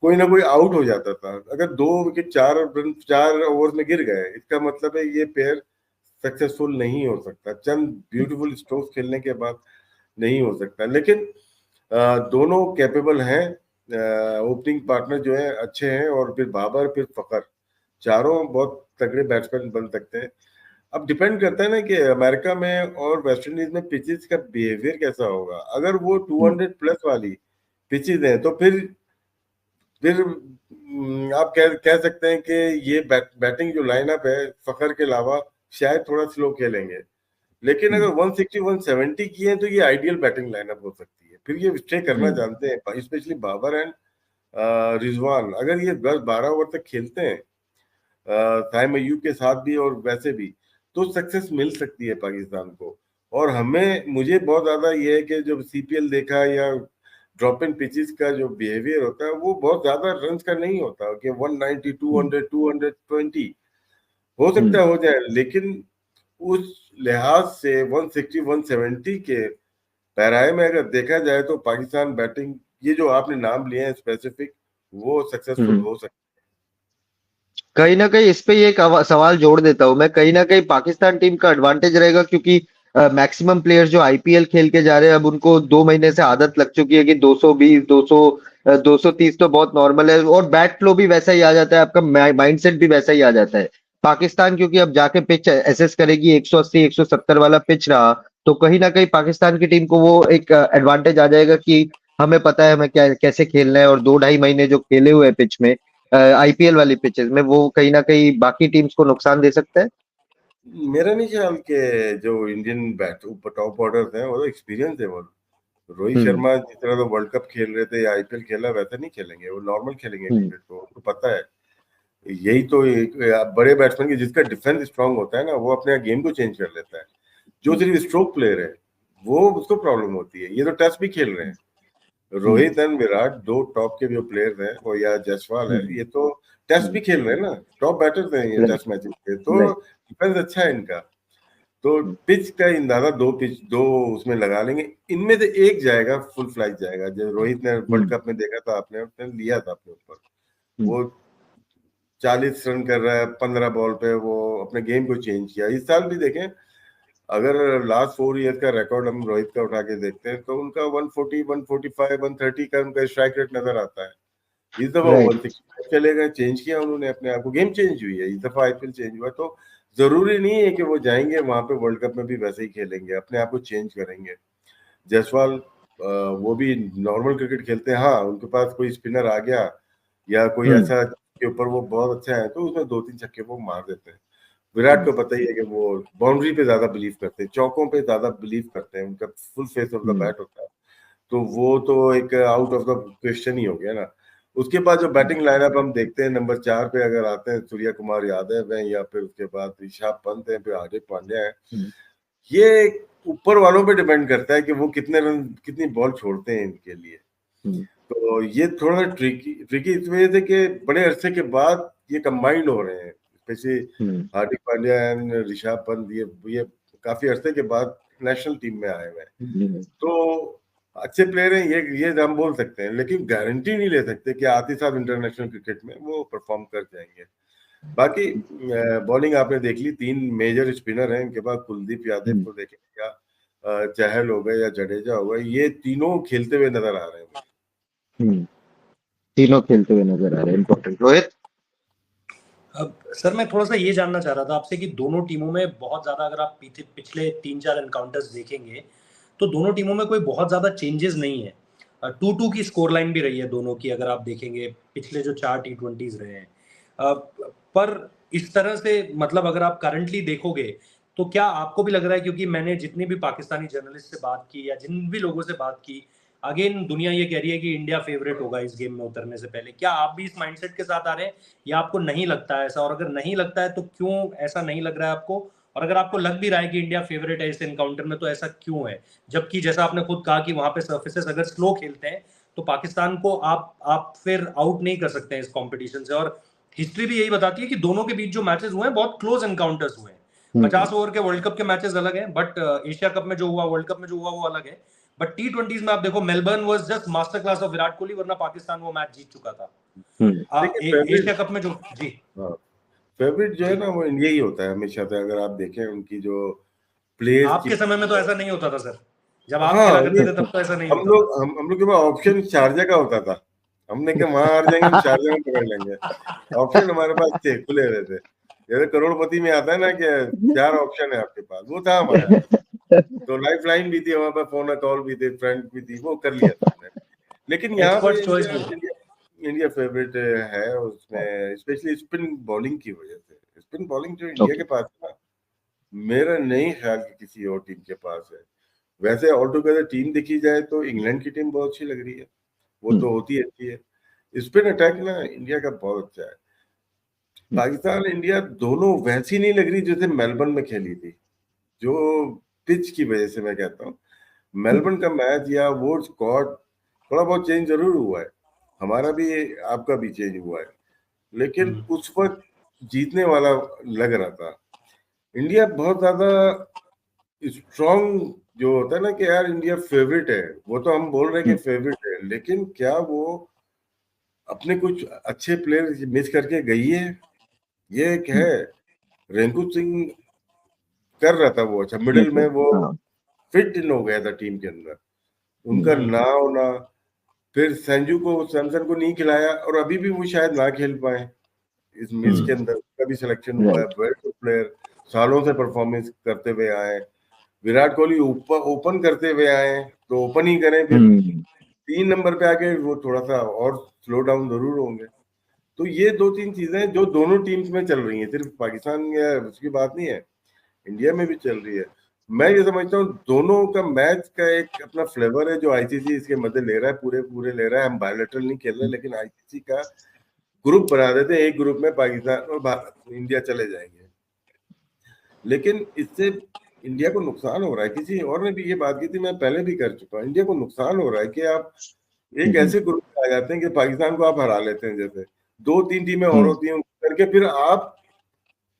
कोई ना कोई आउट हो जाता था। अगर 2 विकेट 4 ओवर में गिर गए, इसका मतलब है ये पेयर सक्सेसफुल नहीं हो सकता। चंद ब्यूटीफुल स्ट्रोक्स खेलने के बाद नहीं हो सकता। लेकिन दोनों कैपेबल हैं, ओपनिंग पार्टनर जो है अच्छे हैं, और फिर बाबर फिर फखर, चारों बहुत तगड़े बैट्समैन बन सकते हैं। अब डिपेंड करता है ना कि अमेरिका में और वेस्ट इंडीज में पिचेस का बिहेवियर कैसा होगा। अगर वो 200 प्लस वाली पिचेस हैं तो फिर आप कह सकते हैं कि ये बैटिंग जो लाइनअप है फखर के अलावा शायद थोड़ा स्लो खेलेंगे। लेकिन अगर 160 170 की है तो ये आइडियल बैटिंग लाइनअप हो सकती है। फिर ये स्टे करना जानते हैं, स्पेशली बाबर एंड रिजवान। अगर ये 10-12 ओवर तक खेलते हैं ताइम अय्यूब के साथ भी और वैसे भी, तो सक्सेस मिल सकती है पाकिस्तान को। और मुझे बहुत ज्यादा ये है कि जब सीपीएल देखा या ड्रॉप इन पिचेस का जो बिहेवियर होता है वो बहुत ज्यादा रन का नहीं होता कि 190 200 220 हो सकता है हो जाए। लेकिन उस लिहाज से 160 170 के पैराए में अगर देखा जाए तो पाकिस्तान बैटिंग, ये जो आपने नाम लिए हैं स्पेसिफिक, वो सक्सेसफुल हो सकता है। कहीं ना कहीं इस पे ये एक सवाल जोड़ देता हूं मैं, कहीं ना कहीं पाकिस्तान टीम का एडवांटेज रहेगा क्योंकि मैक्सिमम प्लेयर्स जो आईपीएल खेल के जा रहे हैं अब उनको 2 महीने से आदत लग चुकी है कि 220 200 230 तो बहुत नॉर्मल है, और बैट फ्लो भी वैसा ही आ जाता है, आपका माइंडसेट भी वैसा ही आ जाता है। पाकिस्तान क्योंकि अब जाके पिच एसेस करेगी, 180 170 वाला पिच रहा, तो कहीं ना कहीं पाकिस्तान की टीम को वो एक एडवांटेज आ जाएगा कि हमें पता है हमें कैसे खेलना है, और 2-2.5 महीने जो खेले हुए हैं पिच में, आईपीएल वाली पिचेस में, वो कहीं ना कहीं बाकी टीम्स को नुकसान दे सकता है। मेरा नहीं ख्याल के जो इंडियन टॉप ऑर्डर है वो एक्सपीरियंस है। वो रोहित शर्मा जिस तरह से वर्ल्ड कप खेल रहे थे या आईपीएल खेला वैसा नहीं खेलेंगे, वो नॉर्मल खेलेंगे क्रिकेट को, उनको पता है। यही तो एक बड़े बैट्समैन की जिसका डिफेंस स्ट्रांग होता है ना, वो अपने गेम को चेंज कर लेता है। जो सिर्फ स्ट्रोक प्लेयर है वो उसको प्रॉब्लम होती है। ये तो टेस्ट भी खेल रहे हैं, रोहित एंड विराट, दो टॉप के जो प्लेयर्स हैं, वो या जायसवाल है, ये तो टेस्ट भी खेल रहे हैं ना, टॉप बैटर्स हैं ये टेस्ट मैचेस के, तो डिफेंस अच्छा है इनका। तो पिच का अंदाजा दो उसमें लगा लेंगे, इनमें से एक जाएगा, फुल फ्लाइट जाएगा। जब रोहित ने वर्ल्ड कप में देखा था आपने, उसने लिया था अपने ऊपर, वो 40 रन कर रहा है 15 बॉल पे, वो अपने गेम को चेंज किया। इस साल भी देखें, अगर लास्ट 4 ईयर का रिकॉर्ड हम रोहित का उठा के देखते हैं तो उनका 140 145 130 का उनका स्ट्राइक रेट नजर आता है। इस दफा 160 चले गए, चेंज किया उन्होंने अपने आप को, गेम चेंज हुई है। इस दफा आईपीएल चेंज हुआ, तो जरूरी नहीं है कि वो जाएंगे वहां पे वर्ल्ड कप में भी वैसे ही खेलेंगे, अपने आप को चेंज करेंगे। जायसवाल वो भी नॉर्मल क्रिकेट खेलते हैं, हाँ उनके पास कोई स्पिनर आ गया या कोई ऐसा के ऊपर वो बहुत अच्छा है तो उसमें 2-3 छक्के वो मार देते हैं। विराट को पता ही है कि वो बाउंड्री पे ज्यादा बिलीव करते हैं, चौकों पे ज्यादा बिलीव करते हैं, उनका full face of the bat होता है, तो वो तो एक आउट ऑफ द क्वेश्चन ही हो गया ना। उसके बाद जो बैटिंग लाइनअप हम देखते हैं, नंबर 4 पे अगर आते हैं सूर्य कुमार यादव है, या फिर उसके बाद ऋषभ पंत है, फिर हार्दिक पांड्या है। ये ऊपर वालों पे डिपेंड करता है कि वो कितने रन कितनी बॉल छोड़ते हैं इनके लिए। तो ये थोड़ा ट्रिकी इस वजह से कि बड़े अरसे के बाद ये कंबाइंड हो रहे हैं, स्पेशली हार्दिक पांड्या एंड ऋषभ पंत, ये काफी अरसे के बाद नेशनल टीम में आए हुए हैं। तो अच्छे प्लेयर हैं, ये हम बोल सकते हैं, लेकिन गारंटी नहीं ले सकते कि आते साथ इंटरनेशनल क्रिकेट में वो परफॉर्म कर जाएंगे। बाकी बॉलिंग आपने देख ली, 3 मेजर स्पिनर हैं इनके पास, कुलदीप यादव को देखें या चहल हो गए या जडेजा हो गए, ये तीनों खेलते हुए नजर आ रहे हैं। तीनों खेलते हुए नजर आ रहे हैं। इंपॉर्टेंट रोहित। अब सर मैं थोड़ा सा ये जानना चाह रहा था आपसे कि दोनों टीमों में बहुत ज्यादा, अगर आप पिछले 3-4 एनकाउंटर्स देखेंगे तो दोनों टीमों में कोई बहुत ज्यादा चेंजेस नहीं है। 2-2 की स्कोर लाइन भी रही है दोनों की, अगर आप देखेंगे पिछले जो 4 T20s रहे हैं। पर इस तरह से मतलब अगर आप करंटली देखोगे तो क्या आपको भी लग रहा है, क्योंकि मैंने जितनी भी पाकिस्तानी जर्नलिस्ट से बात की या जिन भी लोगों से बात की, अगेन दुनिया ये कह रही है कि इंडिया फेवरेट होगा इस गेम में उतरने से पहले। क्या आप भी इस माइंडसेट के साथ आ रहे हैं या आपको नहीं लगता है ऐसा, और अगर नहीं लगता है तो क्यों ऐसा नहीं लग रहा है आपको, और अगर आपको लग भी रहा है कि इंडिया फेवरेट है इस एनकाउंटर में तो ऐसा क्यों है, जबकि जैसा आपने खुद कहा कि वहां पे सर्फेसेस अगर स्लो खेलते हैं तो पाकिस्तान को आप फिर आउट नहीं कर सकते हैं इस कॉम्पिटिशन से। और हिस्ट्री भी यही बताती है कि दोनों के बीच जो मैचेस हुए हैं बहुत क्लोज एनकाउंटर्स हुए हैं, 50 ओवर के वर्ल्ड कप के मैचेस अलग हैं, बट एशिया कप में जो हुआ, वर्ल्ड कप में जो हुआ वो अलग है। बट T20s में आप देखो, Melbourne was just master class of Virat Kohli, वरना पाकिस्तान वो मैच जीत चुका था। देखिए एशिया कप में जो जी फेवरेट जो है ना वो इंडिया ही होता है हमेशा से। अगर आप देखें उनकी जो प्लेयर्स की, आपके समय में तो ऐसा नहीं होता था सर, जब आप हाँ खेला करते थे तब तो ऐसा नहीं हम होता लोग था। हम लोग के पास ऑप्शन शारजा का होता था। हमने कहा वहां हार जाएंगे हम शारजा में पकड़ लेंगे। ऑप्शन हमारे पास थे, खुले रहते। जैसे करोड़पति में आता है ना कि 4 ऑप्शन है आपके पास, वो था हमारे पास। तो लाइफ लाइन भी थी हमारे पास, फोन कॉल भी थे, फ्रेंड भी थी, वो कर लिया था हमने। लेकिन यहाँ पे एक्सपर्ट चॉइस भी है। इंडिया फेवरेट है उसमें, स्पेशली स्पिन बॉलिंग की वजह से। स्पिन बॉलिंग जो इंडिया के पास है ना, मेरा नहीं ख्याल कि किसी और टीम के पास है। वैसे ऑल टुगेदर टीम देखी जाए तो इंग्लैंड की टीम बहुत अच्छी लग रही है, वो तो होती अच्छी है। स्पिन अटैक ना इंडिया का बहुत अच्छा है। पाकिस्तान इंडिया दोनों वैसी नहीं लग रही जैसे मेलबर्न में खेली थी, जो पिच की वजह से मैं कहता हूँ। मेलबर्न का मैच या वो स्क्वाड थोड़ा बहुत चेंज जरूर हुआ है, हमारा भी आपका भी चेंज हुआ है, लेकिन उस वक्त जीतने वाला लग रहा था। इंडिया बहुत ज्यादा स्ट्रॉन्ग जो होता है ना कि यार इंडिया फेवरेट है, वो तो हम बोल रहे हैं कि फेवरेट है, लेकिन क्या वो अपने कुछ अच्छे प्लेयर मिस करके गई है? ये एक है। रिंकू सिंह कर रहा था वो अच्छा, मिडिल में वो फिट इन हो गया था टीम के अंदर, उनका ना होना। फिर संजू को, सैमसन को नहीं खिलाया, और अभी भी वो शायद ना खेल पाए इस मैच के अंदर। उसका भी सिलेक्शन हुआ है, वेल गुड प्लेयर, सालों से परफॉर्मेंस करते हुए आए। विराट कोहली ओपन करते हुए आए, तो ओपन ही करें फिर। 3 नंबर पे आके वो थोड़ा सा और स्लो डाउन जरूर होंगे। तो ये 2-3 चीजें जो दोनों टीम्स में चल रही हैं, सिर्फ पाकिस्तान या उसकी बात नहीं है, इंडिया में भी चल रही है। मैं ये समझता हूँ दोनों का मैच का एक अपना फ्लेवर है, जो आईसीसी इसके मध्य ले रहा है, पूरे पूरे ले रहा है। हम बायोलेटरल नहीं खेल रहे, लेकिन आईसीसी का ग्रुप बना देते हैं, एक ग्रुप में पाकिस्तान और भारत, इंडिया चले जाएंगे। लेकिन इससे इंडिया को नुकसान हो रहा है। किसी और ने भी ये बात की थी, मैं पहले भी कर चुका हूँ। इंडिया को नुकसान हो रहा है कि आप एक ऐसे ग्रुप में आ जाते हैं कि पाकिस्तान को आप हरा लेते हैं, जैसे 2-3 टीमें और होती हैं करके, फिर आप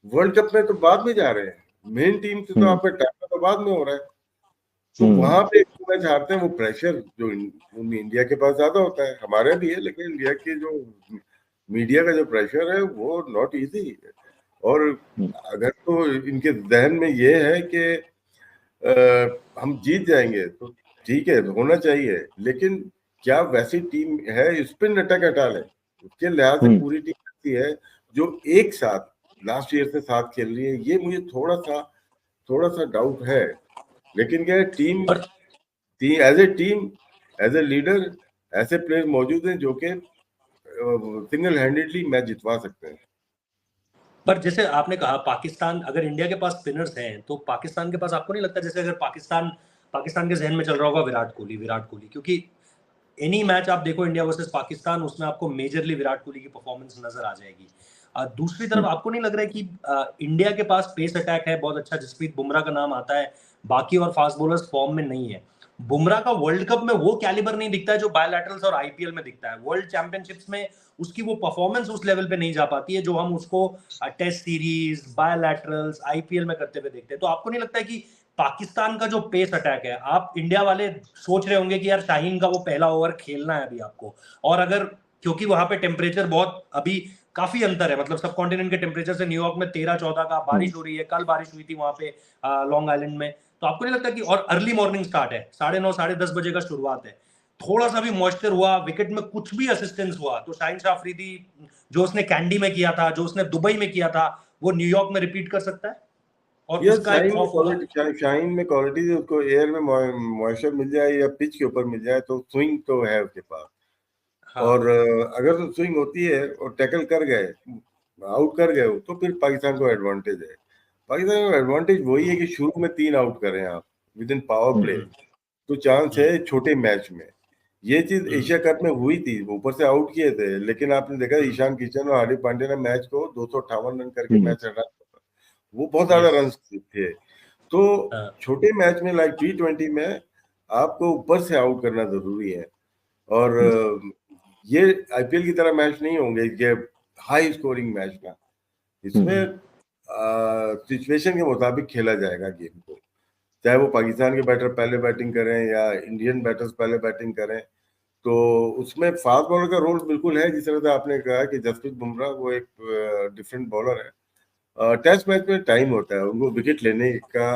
वर्ल्ड कप में तो बाद में जा रहे हैं, मेन टीम से तो आपका टाइम तो बाद में हो रहा है। तो वहां पे मैच हारते हैं, वो प्रेशर जो इंडिया के पास ज्यादा होता है, हमारे भी है, लेकिन इंडिया की जो मीडिया का जो प्रेशर है वो नॉट इजी है। और अगर तो इनके जहन में ये है कि हम जीत जाएंगे तो ठीक है, होना चाहिए, लेकिन क्या वैसी टीम है? स्पिन अटैक हटा ले, उसके लिहाज से पूरी टीम ऐसी है जो एक साथ लास्ट ईयर से साथ खेल रही है। ये मुझे थोड़ा सा डाउट है। लेकिन क्या team as a team, as a leader, ऐसे प्लेयर मौजूद हैं जो कि सिंगल हैंडेडली मैच जितवा सकते हैं। पर जैसे आपने कहा, पाकिस्तान, अगर इंडिया के पास स्पिनर्स हैं तो पाकिस्तान के पास आपको नहीं लगता, जैसे अगर पाकिस्तान के जहन में चल रहा होगा विराट कोहली, क्योंकि एनी मैच आप देखो इंडिया वर्सेस पाकिस्तान, उसमें आपको मेजरली विराट कोहली की परफॉर्मेंस नजर आ जाएगी। दूसरी तरफ आपको नहीं लग रहा है कि इंडिया के पास पेस अटैक है बहुत अच्छा, जसप्रीत बुमराह का नाम आता है, बाकी और फास्ट बॉलर्स फॉर्म में नहीं है। बुमराह का वर्ल्ड कप में वो कैलिबर नहीं दिखता है जो बायोलैटरल्स और आईपीएल में दिखता है। वर्ल्ड चैंपियनशिप्स में उसकी वो परफॉर्मेंस उस लेवल पे नहीं जा पाती है जो हम उसको टेस्ट सीरीज, बायोलैटरल्स, आईपीएल में करते हुए देखते हैं। तो आपको नहीं लगता है कि पाकिस्तान का जो पेस अटैक है, आप इंडिया वाले सोच रहे होंगे कि यार शाहीन का वो पहला ओवर खेलना है अभी आपको, और अगर क्योंकि वहां पे टेम्परेचर बहुत अभी काफी अंतर है, मतलब सब कॉन्टिनेंट के टेम्परेचर से न्यूयॉर्क में 13-14 का, बारिश हो रही है, कल बारिश हुई थी वहां पे लॉन्ग आइलैंड में। तो आपको नहीं लगता कि, और अर्ली मॉर्निंग स्टार्ट है, 9:30 10:30 बजे का शुरुआत है, थोड़ा सा भी मॉइस्चर हुआ, विकेट में कुछ भी असिस्टेंस हुआ, तो शाहीन शाह अफरीदी जो उसने कैंडी में किया था, जो उसने दुबई में किया था, वो न्यूयॉर्क में रिपीट कर सकता है? और ये उसका एक खौफ होगा। शाइन में क्वालिटी, उसको एयर में मॉइस्चर मिल जाए या पिच के ऊपर मिल जाए तो स्विंग तो है उसके पास। हाँ। और अगर तो स्विंग होती है और टैकल कर गए, आउट कर गए, तो फिर पाकिस्तान को एडवांटेज है। पाकिस्तान को एडवांटेज वही है कि शुरू में 3 आउट करें आप विद इन पावर प्ले, तो चांस है छोटे मैच में। ये चीज एशिया कप में हुई थी, ऊपर से आउट किए थे, लेकिन आपने देखा ईशान किशन और हार्दिक पांड्या ने मैच को 258 रन करके मैच हटा, वो बहुत ज्यादा रन थे। तो छोटे मैच में लाइक T20 में आपको ऊपर से आउट करना जरूरी है। और ये आईपीएल की तरह मैच नहीं होंगे ये हाई स्कोरिंग मैच ना, इसमें सिचुएशन के मुताबिक खेला जाएगा गेम को, चाहे वो पाकिस्तान के बैटर पहले बैटिंग करें या इंडियन बैटर्स पहले बैटिंग करें। तो उसमें फास्ट बॉलर का रोल बिल्कुल है, जिस तरह से आपने कहा कि जसप्रीत बुमराह वो एक डिफरेंट बॉलर है। टेस्ट मैच में टाइम होता है, उनको विकेट लेने का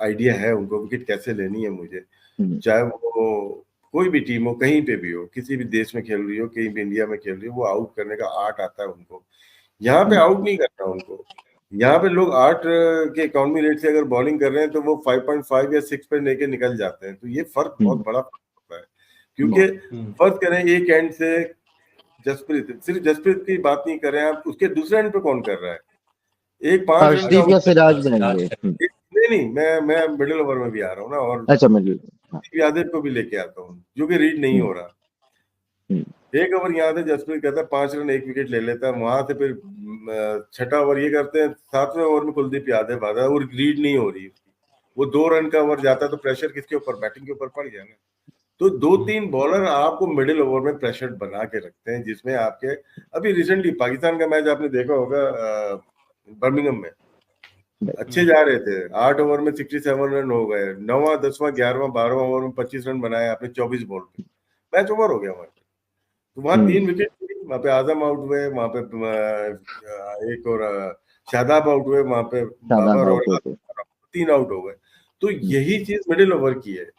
आइडिया है, उनको विकेट कैसे लेनी है मुझे, चाहे वो कोई भी टीम हो, कहीं पे भी हो, किसी भी देश में खेल रही हो, कहीं भी इंडिया में खेल रही हो, वो आउट करने का आर्ट आता है उनको। यहाँ पे आउट नहीं करना उनको। यहाँ पे लोग 8 के इकोनॉमी रेट से अगर बॉलिंग कर रहे हैं तो वो 5.5 या 6 पे लेके निकल जाते हैं। तो ये फर्क बहुत बड़ा होता है, क्योंकि फर्ज करें एक एंड से जसप्रीत, सिर्फ जसप्रीत की बात नहीं करें आप, उसके दूसरे एंड पे कौन कर रहा है? एक 5 रन का या सिराज बनेंगे। नहीं, मैं मिडिल ओवर में भी आ रहा हूँ ना, और अच्छा मिडिल यादव को भी लेके आता हूँ जो कि रीड नहीं हो रहा। एक ओवर यहाँ से जसप्रीत कहता है 5 रन 1 विकेट ले लेता है, वहां से फिर छठा ओवर ये करते हैं, 7वें ओवर में कुलदीप यादव आता है और लीड नहीं हो रही उसकी, वो 2 रन का ओवर जाता है, तो प्रेशर किसके ऊपर? बैटिंग के ऊपर पड़ गया ना। तो 2-3 बॉलर आपको मिडिल ओवर में प्रेशर बना के रखते हैं, जिसमें आपके अभी रिसेंटली पाकिस्तान का मैच आपने देखा होगा बर्मिंघम में, अच्छे जा रहे थे, 8 ओवर में 67 रन हो गए, 9वां 10वां 11वां 12वां ओवर में 25 रन बनाए आपने 24 बॉल पे, मैच ओवर हो गया वहां पे। तो वहां 3 विकेट, वहां पे आजम आउट हुए, वहां पे एक और शादाब आउट हुए, वहां पे बाबर और 3 आउट हो गए। तो यही चीज मिडिल ओवर की है,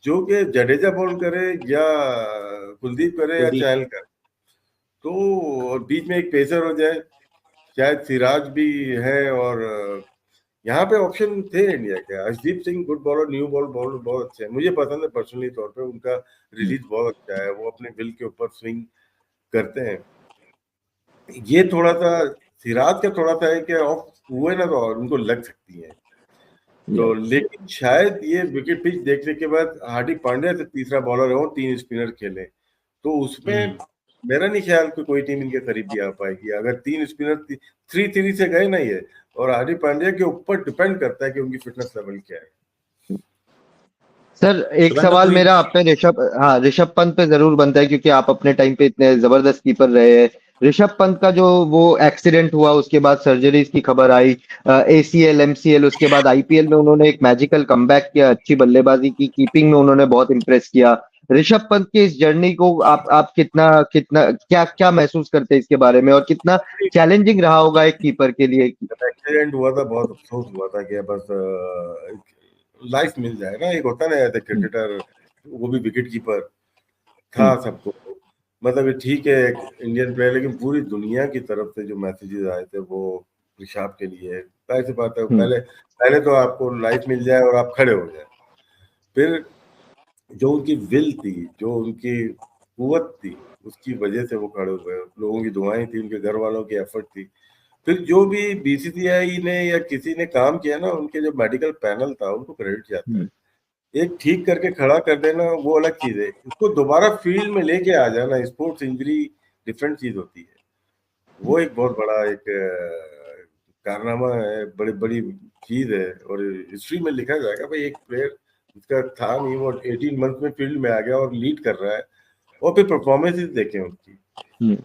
जो कि जडेजा बॉल करे या कुलदीप करे या चहल करे, तो बीच में एक पेसर हो जाए, शायद सिराज भी है, और यहाँ पे ऑप्शन थे इंडिया के। Arshdeep Singh good bowler, new ball bowler बहुत अच्छे हैं, मुझे पसंद है पर्सनली तौर पे, उनका रिलीज बहुत अच्छा है, वो अपने विल के ऊपर स्विंग करते हैं। ये थोड़ा सा सिराज का थोड़ा सा है कि ऑफ हुए ना तो उनको लग सकती है, तो लेकिन शायद ये विकेट पिच देखने के बाद हार्दिक पांड्या से तीसरा बॉलर हो, 3 स्पिनर खेले, तो उसमें मेरा नहीं ख्याल कि कोई टीम इनके करीब भी आ पाएगी। अगर 3 स्पिनर 3-3 से गए ना ये, और हार्दिक पांड्या के ऊपर डिपेंड करता है कि उनकी फिटनेस लेवल क्या है। सर एक सवाल मेरा आप पे ऋषभ पंत पे जरूर बनता है, क्योंकि आप अपने टाइम पे इतने जबरदस्त कीपर रहे हैं। ऋषभ पंत का जो वो एक्सीडेंट हुआ, उसके बाद सर्जरीज की खबर आई, ACL MCL, उसके बाद IPL में उन्होंने एक मैजिकल कमबैक किया, अच्छी बल्लेबाजी की, कीपिंग में उन्होंने बहुत इंप्रेस किया। ऋषभ पंत की इस जर्नी को आप कितना कितना क्या क्या महसूस करते हैं इसके बारे में, और कितना चैलेंजिंग रहा होगा एक कीपर के लिए? एक्सीडेंट हुआ था, बहुत अफसोस हुआ था कि बस लाइफ मिल जाए ना, एक होता ना ऐसे क्रिकेटर, वो भी विकेट कीपर था सबको, मतलब ठीक है इंडियन प्लेयर, लेकिन पूरी दुनिया की तरफ से जो मैसेजेस आए थे वो ऋषभ के लिए, ऐसी बात है, पहले तो आपको लाइफ मिल जाए और आप खड़े हो जाए, फिर जो उनकी विल थी, जो उनकी कुव्वत थी, उसकी वजह से वो खड़े हुए, लोगों की दुआएं थी, उनके घर वालों की एफर्ट थी, फिर जो भी BCCI ने या किसी ने काम किया ना, उनके जो मेडिकल पैनल था उनको क्रेडिट जाता है। एक ठीक करके खड़ा कर देना वो अलग चीज है, उसको दोबारा फील्ड में लेके आ जाना, स्पोर्ट्स इंजरी डिफरेंट चीज होती है, वो एक बहुत बड़ा एक कारनामा है, बड़ी बड़ी चीज है, और हिस्ट्री में लिखा जाएगा भाई एक प्लेयर इसका था नहीं, वो 18 मंथ में फील्ड में आ गया और लीड कर रहा है, और फिर परफॉर्मेंसेस देखें उसकी।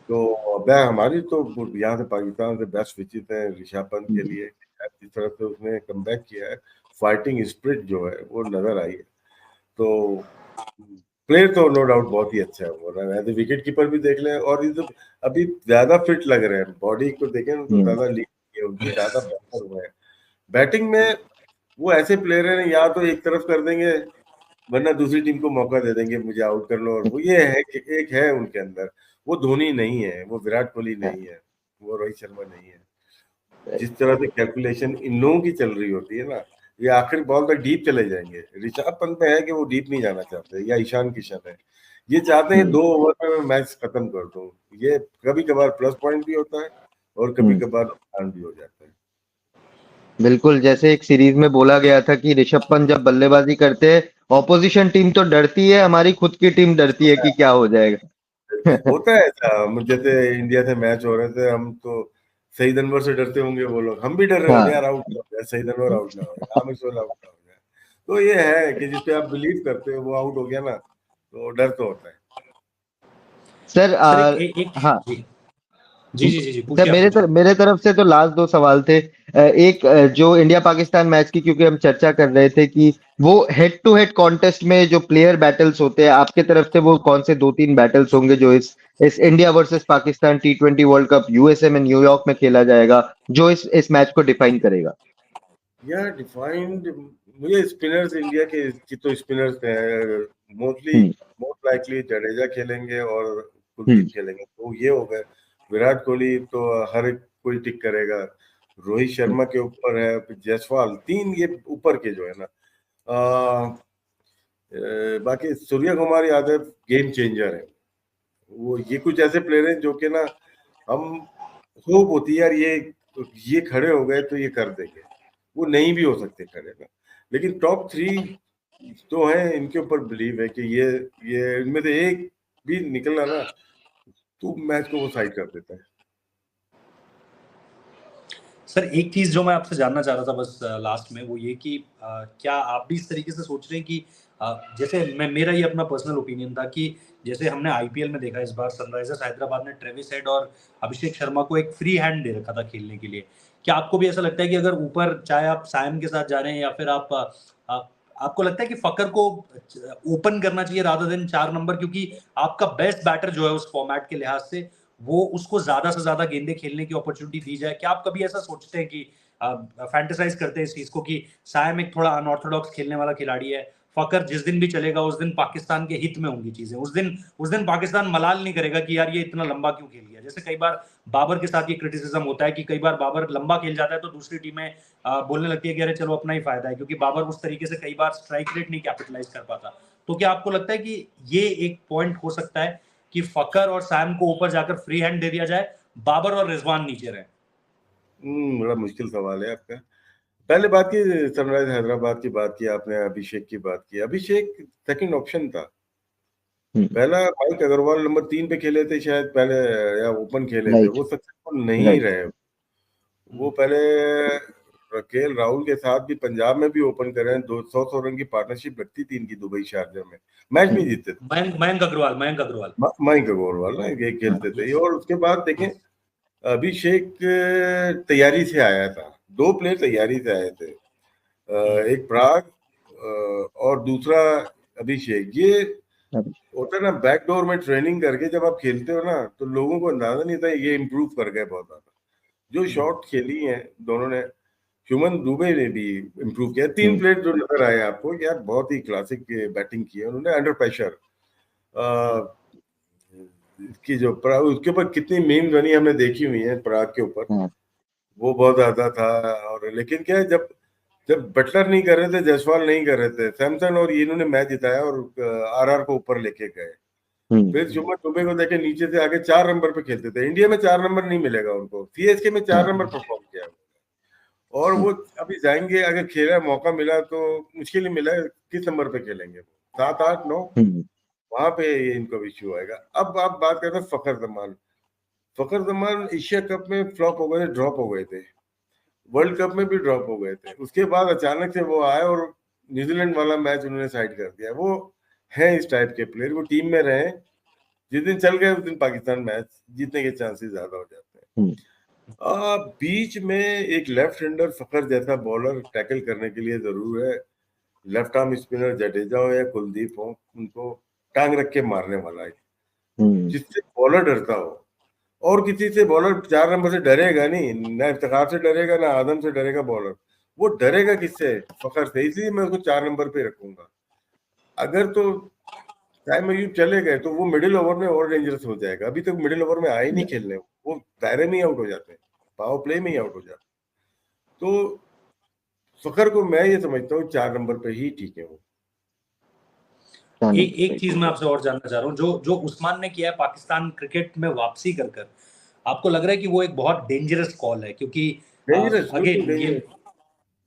तो हमारी तो यहाँ से पाकिस्तान से बेस्ट विचित है ऋषभ पंत के लिए, जिस तरह से उसने कमबैक किया है, फाइटिंग स्पिरिट जो है वो नजर आई है। तो प्लेयर तो नो डाउट बहुत ही अच्छा है वो, एज ए विकेट कीपर भी देख लें, और ये तो अभी ज्यादा फिट लग रहे हैं, बॉडी को देखें तो ज्यादा लीड किया, उनकी ज्यादा बेहतर हुए हैं। बैटिंग में वो ऐसे प्लेयर हैं, या तो एक तरफ कर देंगे वरना दूसरी टीम को मौका दे देंगे मुझे आउट कर लो, और वो ये है कि एक है उनके अंदर, वो धोनी नहीं है, वो विराट कोहली नहीं है, वो रोहित शर्मा नहीं है। जिस तरह से कैलकुलेशन इन लोगों की चल रही होती है ना, ये आखिरी बॉल तक डीप चले जाएंगे। ऋषभ पंत में है कि वो डीप नहीं जाना चाहते, या ईशान किशन है, ये चाहते हैं 2 ओवर में मैं मैच खत्म कर दूं। ये कभी कभार प्लस पॉइंट भी होता है और कभी कभार नुकसान भी हो जाता है। बिल्कुल, जैसे एक सीरीज में बोला गया था कि ऋषभ पंत जब बल्लेबाजी करते हैं, ऑपोजिशन टीम तो डरती है, हमारी खुद की टीम डरती है कि क्या हो जाएगा। होता है ऐसा, जैसे इंडिया से मैच हो रहे थे, हम तो सईद अनवर से डरते होंगे वो लोग, हम भी डर रहे होंगे यार आउट ना हो जाए, सईद अनवर आउट ना हो जाए, आमिर सुहेल आउट ना हो जाए। तो ये है कि जिस पे आप बिलीव करते हो वो आउट हो गया ना, तो डर तो होता है। सर सर एक हाँ जी सर पूछिए, आप पूछिए। मेरे तरफ से तो लास्ट दो सवाल थे। एक जो इंडिया पाकिस्तान मैच की, क्योंकि हम चर्चा कर रहे थे कि वो हेड टू हेड कॉन्टेस्ट में जो प्लेयर बैटल्स होते हैं, आपके तरफ से वो कौन से दो तीन बैटल्स होंगे जो इस India versus Pakistan T20 world cup USA में न्यूयॉर्क में खेला जाएगा, जो इस मैच को डिफाइन करेगा? या डिफाइंड, मुझे स्पिनर्स इंडिया की तो स्पिनर्स हैं मोस्टली, हम्म। मोस्ट लाइकली जडेजा खेलेंगे और हम्म। कुलदीप खेलेंगे, तो ये हो गए। विराट कोहली तो हर एक कोई टिक करेगा, रोहित शर्मा के ऊपर है, फिर जायसवाल, तीन ये ऊपर के जो है ना। बाकी सूर्य कुमार यादव गेम चेंजर है। वो ये कुछ ऐसे प्लेयर हैं जो कि ना हम होप होती है यार ये खड़े हो गए तो ये कर देंगे, वो नहीं भी हो सकते खड़े ना, लेकिन टॉप थ्री तो हैं, इनके ऊपर बिलीव है कि ये इनमें से एक भी निकलना ना तो मैच को वो साइड कर देता है। सर एक चीज जो मैं आपसे जानना चाह रहा था बस लास्ट में, वो ये कि क्या आप भी इस तरीके से सोच रहे हैं कि जैसे मेरा ये अपना पर्सनल ओपिनियन था कि जैसे हमने आईपीएल में देखा इस बार सनराइजर्स हैदराबाद ने ट्रेविस हेड और अभिषेक शर्मा को एक फ्री हैंड दे रखा था खेलने के लिए। क्या आपको भी ऐसा लगता है कि अगर ऊपर चाहे आप सायम के साथ जा रहे हैं या फिर आपको लगता है कि फकर को ओपन करना चाहिए रादर देन 4 नंबर, क्योंकि आपका बेस्ट बैटर जो है उस फॉर्मेट के लिहाज से वो उसको ज्यादा से ज्यादा गेंदें खेलने की अपॉर्चुनिटी दी जाए? क्या आप कभी ऐसा सोचते हैं कि फैंटेसाइज करते हैं इस चीज को कि सायम एक थोड़ा अनऑर्थोडॉक्स खेलने वाला खिलाड़ी है, फकर जिस दिन भी चलेगा उस दिन पाकिस्तान के हित में होंगी चीजें, उस दिन पाकिस्तान मलाल नहीं करेगा कि यार ये इतना लंबा क्यों खेल गया? जैसे कई बार बाबर के साथ ये क्रिटिसिज्म होता है कि कई बार बाबर लंबा खेल जाता है तो दूसरी टीमें बोलने लगती है कि अरे चलो अपना ही फायदा है, क्योंकि बाबर उस तरीके से कई बार स्ट्राइक रेट नहीं कैपिटलाइज कर पाता। तो क्या आपको लगता है कि ये एक पॉइंट हो सकता है कि फकर और सैम को ऊपर जाकर फ्री हैंड दे दिया जाए, बाबर और रिजवान नीचे रहे? बड़ा मुश्किल सवाल है आपका। पहले बात की, सनराइज हैदराबाद की बात की आपने, अभिषेक की बात की। अभिषेक सेकंड ऑप्शन था, पहला मयंक अग्रवाल नंबर 3 पे खेले थे शायद पहले, या ओपन खेले थे, राइट। वो सक्सेसफुल नहीं राइट। रहे। वो पहले केएल राहुल के साथ भी पंजाब में भी ओपन करे, 200 रन की पार्टनरशिप लगती थी इनकी दुबई शारजा में, मैच भी जीतते थे। मयंक अग्रवाल मयंक अग्रवाल ना ये खेलते थे। और उसके बाद देखें, अभिषेक तैयारी से आया था, दो प्लेयर तैयारी से आए थे, एक पराग और दूसरा अभिषेक। ये होता है ना, बैकडोर में ट्रेनिंग करके जब आप खेलते हो ना तो लोगों को अंदाजा नहीं था ये इम्प्रूव कर गए बहुत ज्यादा। जो शॉट खेली हैं दोनों ने, शुभमन दुबे ने भी इम्प्रूव किया। 3 प्लेयर जो नजर आए आपको यार, बहुत ही क्लासिक बैटिंग की है उन्होंने अंडर प्रेशर। इसकी जो उसके ऊपर कितनी मीम बनी हमने देखी हुई है पराग के ऊपर, वो बहुत ज्यादा था। और लेकिन क्या है, जब जब बटलर नहीं कर रहे थे, जायसवाल नहीं कर रहे थे, सैमसन और इन्होंने मैच जिताया और आरआर को ऊपर लेके गए। फिर शुभमन दुबे को देखे नीचे से आगे 4 नंबर पे खेलते थे। इंडिया में 4 नंबर नहीं मिलेगा उनको, सीएसके में 4 नंबर परफॉर्म किया और वो अभी जाएंगे, अगर खेला मौका मिला तो मुश्किल ही मिला, किस नंबर पे खेलेंगे वो, 7 8 9, वहां पे ये इनको इश्यू आएगा। अब आप बात करते हैं फखर जमान। फखर जमान एशिया कप में फ्लॉप हो गए थे, ड्रॉप हो गए थे, वर्ल्ड कप में भी ड्रॉप हो गए थे। उसके बाद अचानक से वो आए और न्यूजीलैंड वाला मैच उन्होंने साइड कर दिया। वो है इस टाइप के प्लेयर, वो टीम में रहे, जिस दिन चल गए उस दिन पाकिस्तान मैच जीतने के चांसेस ज्यादा हो जाते हैं। बीच में एक लेफ्ट हैंडर फखर जैसा बॉलर टैकल करने के लिए जरूर है। लेफ्ट आर्म स्पिनर जडेजा हो या कुलदीप हो, उनको टांग रख के मारने वाला है, जिससे बॉलर डरता हो। और किसी से बॉलर 4 नंबर से डरेगा नहीं, ना इफ्तिखार से डरेगा ना आदम से डरेगा बॉलर, वो डरेगा किससे? फखर से। इसलिए मैं उसको 4 नंबर पे रखूंगा। अगर तो टाइम अयूब चले गए तो वो मिडिल ओवर में और डेंजरस हो जाएगा। अभी तक मिडिल ओवर में आए नहीं खेलने, वो दायरे में ही आउट हो जाते हैं, पावर प्ले में ही आउट हो जाते हैं। तो फखर को मैं ये समझता हूँ 4 नंबर पे ही ठीक है वो। एक चीज मैं आपसे और जानना चाह रहा हूँ, जो उस्मान ने किया है पाकिस्तान क्रिकेट में वापसी कर आपको लग रहा है कि वो एक बहुत डेंजरस कॉल है? क्योंकि डेंजरस, अगेन ये मतलब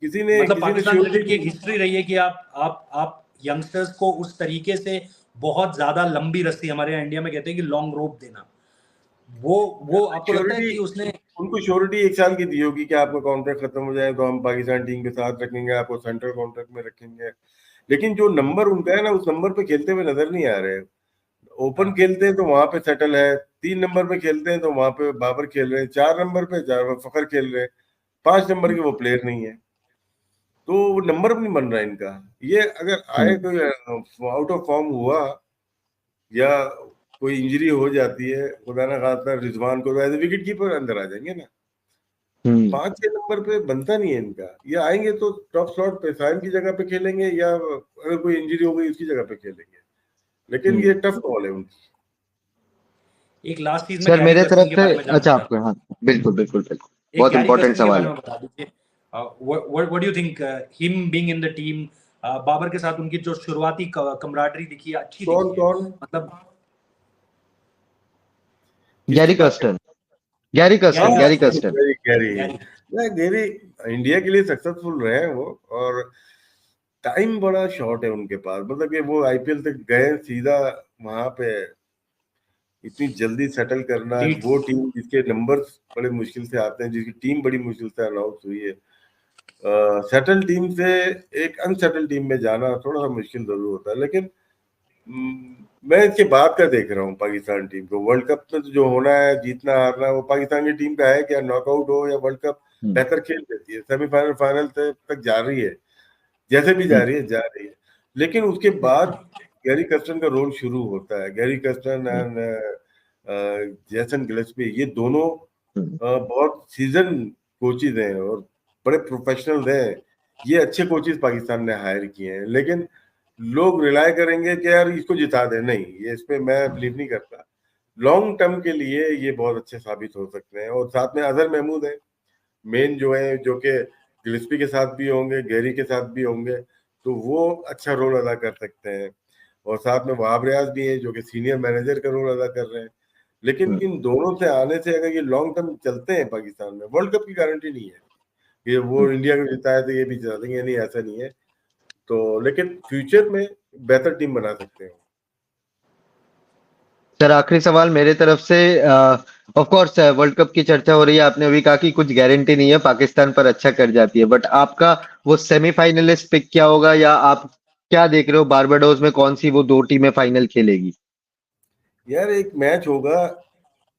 किसी ने पाकिस्तान क्रिकेट की एक हिस्ट्री रही है कि आप यंगस्टर्स को उस तरीके से बहुत ज्यादा लंबी रस्सी, हमारे यहाँ इंडिया में कहते हैं कि लॉन्ग रोप देना, वो आपको लगता है कि उसने उनको श्योरिटी 1 साल की दी होगी कि आपका कॉन्ट्रैक्ट खत्म हो जाए तो हम पाकिस्तान टीम के साथ रखेंगे, आपको सेंट्रल कॉन्ट्रैक्ट में रखेंगे। लेकिन जो नंबर उनका है ना, उस नंबर पे खेलते हुए नजर नहीं आ रहे। ओपन खेलते हैं तो वहां पे सेटल है, 3 नंबर पे खेलते हैं तो वहां पे बाबर खेल रहे हैं, 4 नंबर पे फखर खेल रहे हैं, 5 नंबर के वो प्लेयर नहीं है, तो वो नंबर भी नहीं बन रहा है इनका। ये अगर आए कोई आउट ऑफ फॉर्म हुआ या कोई इंजरी हो जाती है, खुदा ना खास्ता रिजवान को, एज विकेट कीपर अंदर आ जाएंगे ना। 5-6 नंबर पे बनता नहीं है इनका। ये आएंगे तो टॉप स्लॉट पे साइम की जगह पे खेलेंगे, या अगर कोई इंजरी हो गई उसकी जगह पे खेलेंगे, लेकिन ये टफ कॉल है उनकी। एक लास्ट चीज में सर गैरी मेरे कर्स्टन तरफ के से, बारे में जानना अच्छा चाहता आपको, हाँ बिल्कुल बिल्कुल बिल्कुल, हूं। एक बहुत गैरी इंपॉर्टेंट कर्स्टन के सवाल बारे है। में बता दीजिए, what do you think him being in the team, Babar के साथ उनकी जो शुरुआती कमराडरी दिखी है, अच्छी कौन दिखी है, कौन मतलब गैरी किसकी बात Kirsten, Gary Kirsten, Gary Gary Kirsten. Gary Gary Gary India के लिए सक्सेसफुल रहे हैं वो, और टाइम बड़ा शॉर्ट है उनके पास, मतलब कि वो आईपीएल तक गए सीधा, वहां पे इतनी जल्दी सेटल करना, लीड्स वो टीम जिसके नंबर्स बड़े मुश्किल से आते हैं, जिसकी टीम बड़ी मुश्किल से अनाउंस हुई है, सेटल टीम से एक अनसेटल टीम में जाना थोड़ा सा मुश्किल जरूर होता है। लेकिन मैं इसके बाद का देख रहा हूँ पाकिस्तान टीम को। वर्ल्ड कप में तो जो होना है, जीतना हारना, वो पाकिस्तान की टीम का है, क्या नॉकआउट हो या वर्ल्ड कप, बेहतर खेल लेती है, सेमीफाइनल फाइनल तक जा रही है, जैसे भी जा रही है। लेकिन उसके बाद गैरी कर्स्टन का रोल शुरू होता है। Gary Kirsten and Jason Gillespie, ये दोनों बहुत सीजन कोचेज हैं और बड़े प्रोफेशनल हैं। ये अच्छे कोचेज पाकिस्तान ने हायर किए हैं, लेकिन लोग रिलाय करेंगे कि यार इसको जिता दे, नहीं, ये इस पे मैं बिलीव नहीं करता। लॉन्ग टर्म के लिए ये बहुत अच्छे साबित हो सकते हैं। और साथ में अजहर महमूद है मेन जो है, जो कि गिलेस्पी के साथ भी होंगे, गैरी के साथ भी होंगे, तो वो अच्छा रोल अदा कर सकते हैं। और साथ में वहाब रियाज भी है जो कि सीनियर मैनेजर का रोल अदा कर रहे हैं। लेकिन इन दोनों से आने से अगर ये लॉन्ग टर्म चलते हैं पाकिस्तान में, वर्ल्ड कप की गारंटी नहीं है कि वो इंडिया को जिताए तो ये भी जिता देंगे, नहीं, ऐसा नहीं है। तो लेकिन फ्यूचर में बेहतर टीम बना सकते हैं। सर आखिरी सवाल मेरे तरफ से, ऑफ कोर्स वर्ल्ड कप की चर्चा हो रही है, आपने अभी कहा कि कुछ गारंटी नहीं है, पाकिस्तान पर अच्छा कर जाती है, बट आपका वो सेमीफाइनलिस्ट पिक क्या होगा, या आप क्या देख रहे हो बारबाडोस में कौन सी वो 2 टीमें फाइनल खेलेगी? यार एक मैच होगा,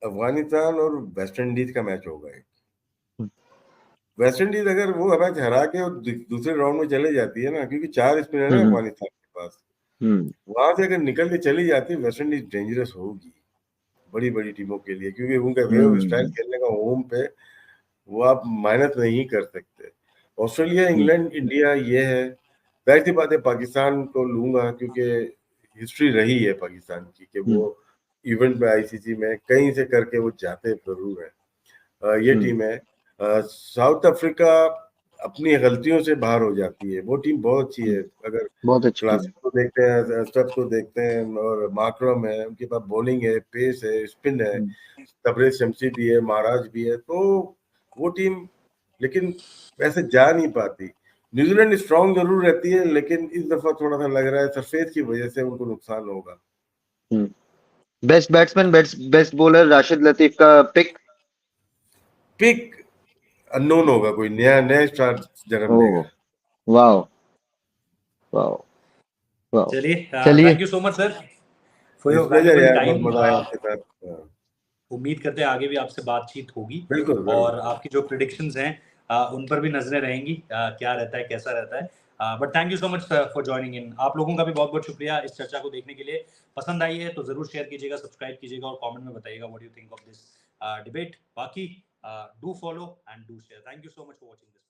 अफगानिस्तान और वेस्ट इंडीज का मैच होगा। एक वेस्ट इंडीज अगर वो मैच हरा के और दूसरे राउंड में चले जाती है ना, क्योंकि 4 स्पिनर है अफगानिस्तान के पास, वहां से अगर निकल के चली जाती है, वेस्ट इंडीज डेंजरस होगी बड़ी बड़ी टीमों के लिए, क्योंकि उनका वे ऑफ स्टाइल खेलने का होम पे वो आप माइनस नहीं कर सकते। ऑस्ट्रेलिया, इंग्लैंड, इंडिया, ये है। जाहिर सी बात है पाकिस्तान को लूंगा, क्योंकि हिस्ट्री रही है पाकिस्तान की कि वो इवेंट में आईसीसी में कहीं से करके वो जाते जरूर है। ये टीम है। साउथ अफ्रीका अपनी गलतियों से बाहर हो जाती है, वो टीम बहुत अच्छी है। अगर बहुत अच्छी टीम है। क्लासिक को देखते हैं, स्टफ को देखते हैं, और मार्करम है, उनके पास बॉलिंग है, पेस है, स्पिन है, तबरेज शमसी भी है, महाराज भी है, तो वो टीम लेकिन वैसे जा नहीं पाती। न्यूजीलैंड स्ट्रांग जरूर रहती है, लेकिन इस दफा थोड़ा सा लग रहा है सरफेस की वजह से उनको नुकसान होगा। Best batsman, best bowler, Rashid Latif का पिक पिक अननोन होगा, कोई नया स्टार जन्म लेगा। वाह वाह वाह। चलिए, चलिए, thank you so much sir for your pleasure valuable यार, बहुत टाइम। मजा आया आपके साथ। उम्मीद करते हैं आगे भी आपसे बातचीत होगी, बिल्कुल बिल्कुल। और आपकी जो प्रिडिक्शंस हैं उन पर भी नजरें रहेंगी, क्या रहता है, कैसा रहता है। But thank you so much for joining in. आप लोगों का भी बहुत बहुत शुक्रिया इस चर्चा को देखने के लिए। पसंद आई है तो जरूर शेयर कीजिएगा, सब्सक्राइब कीजिएगा, और कमेंट में बताइएगा what you think of this debate. बाकी do follow and do share. Thank you so much for watching this.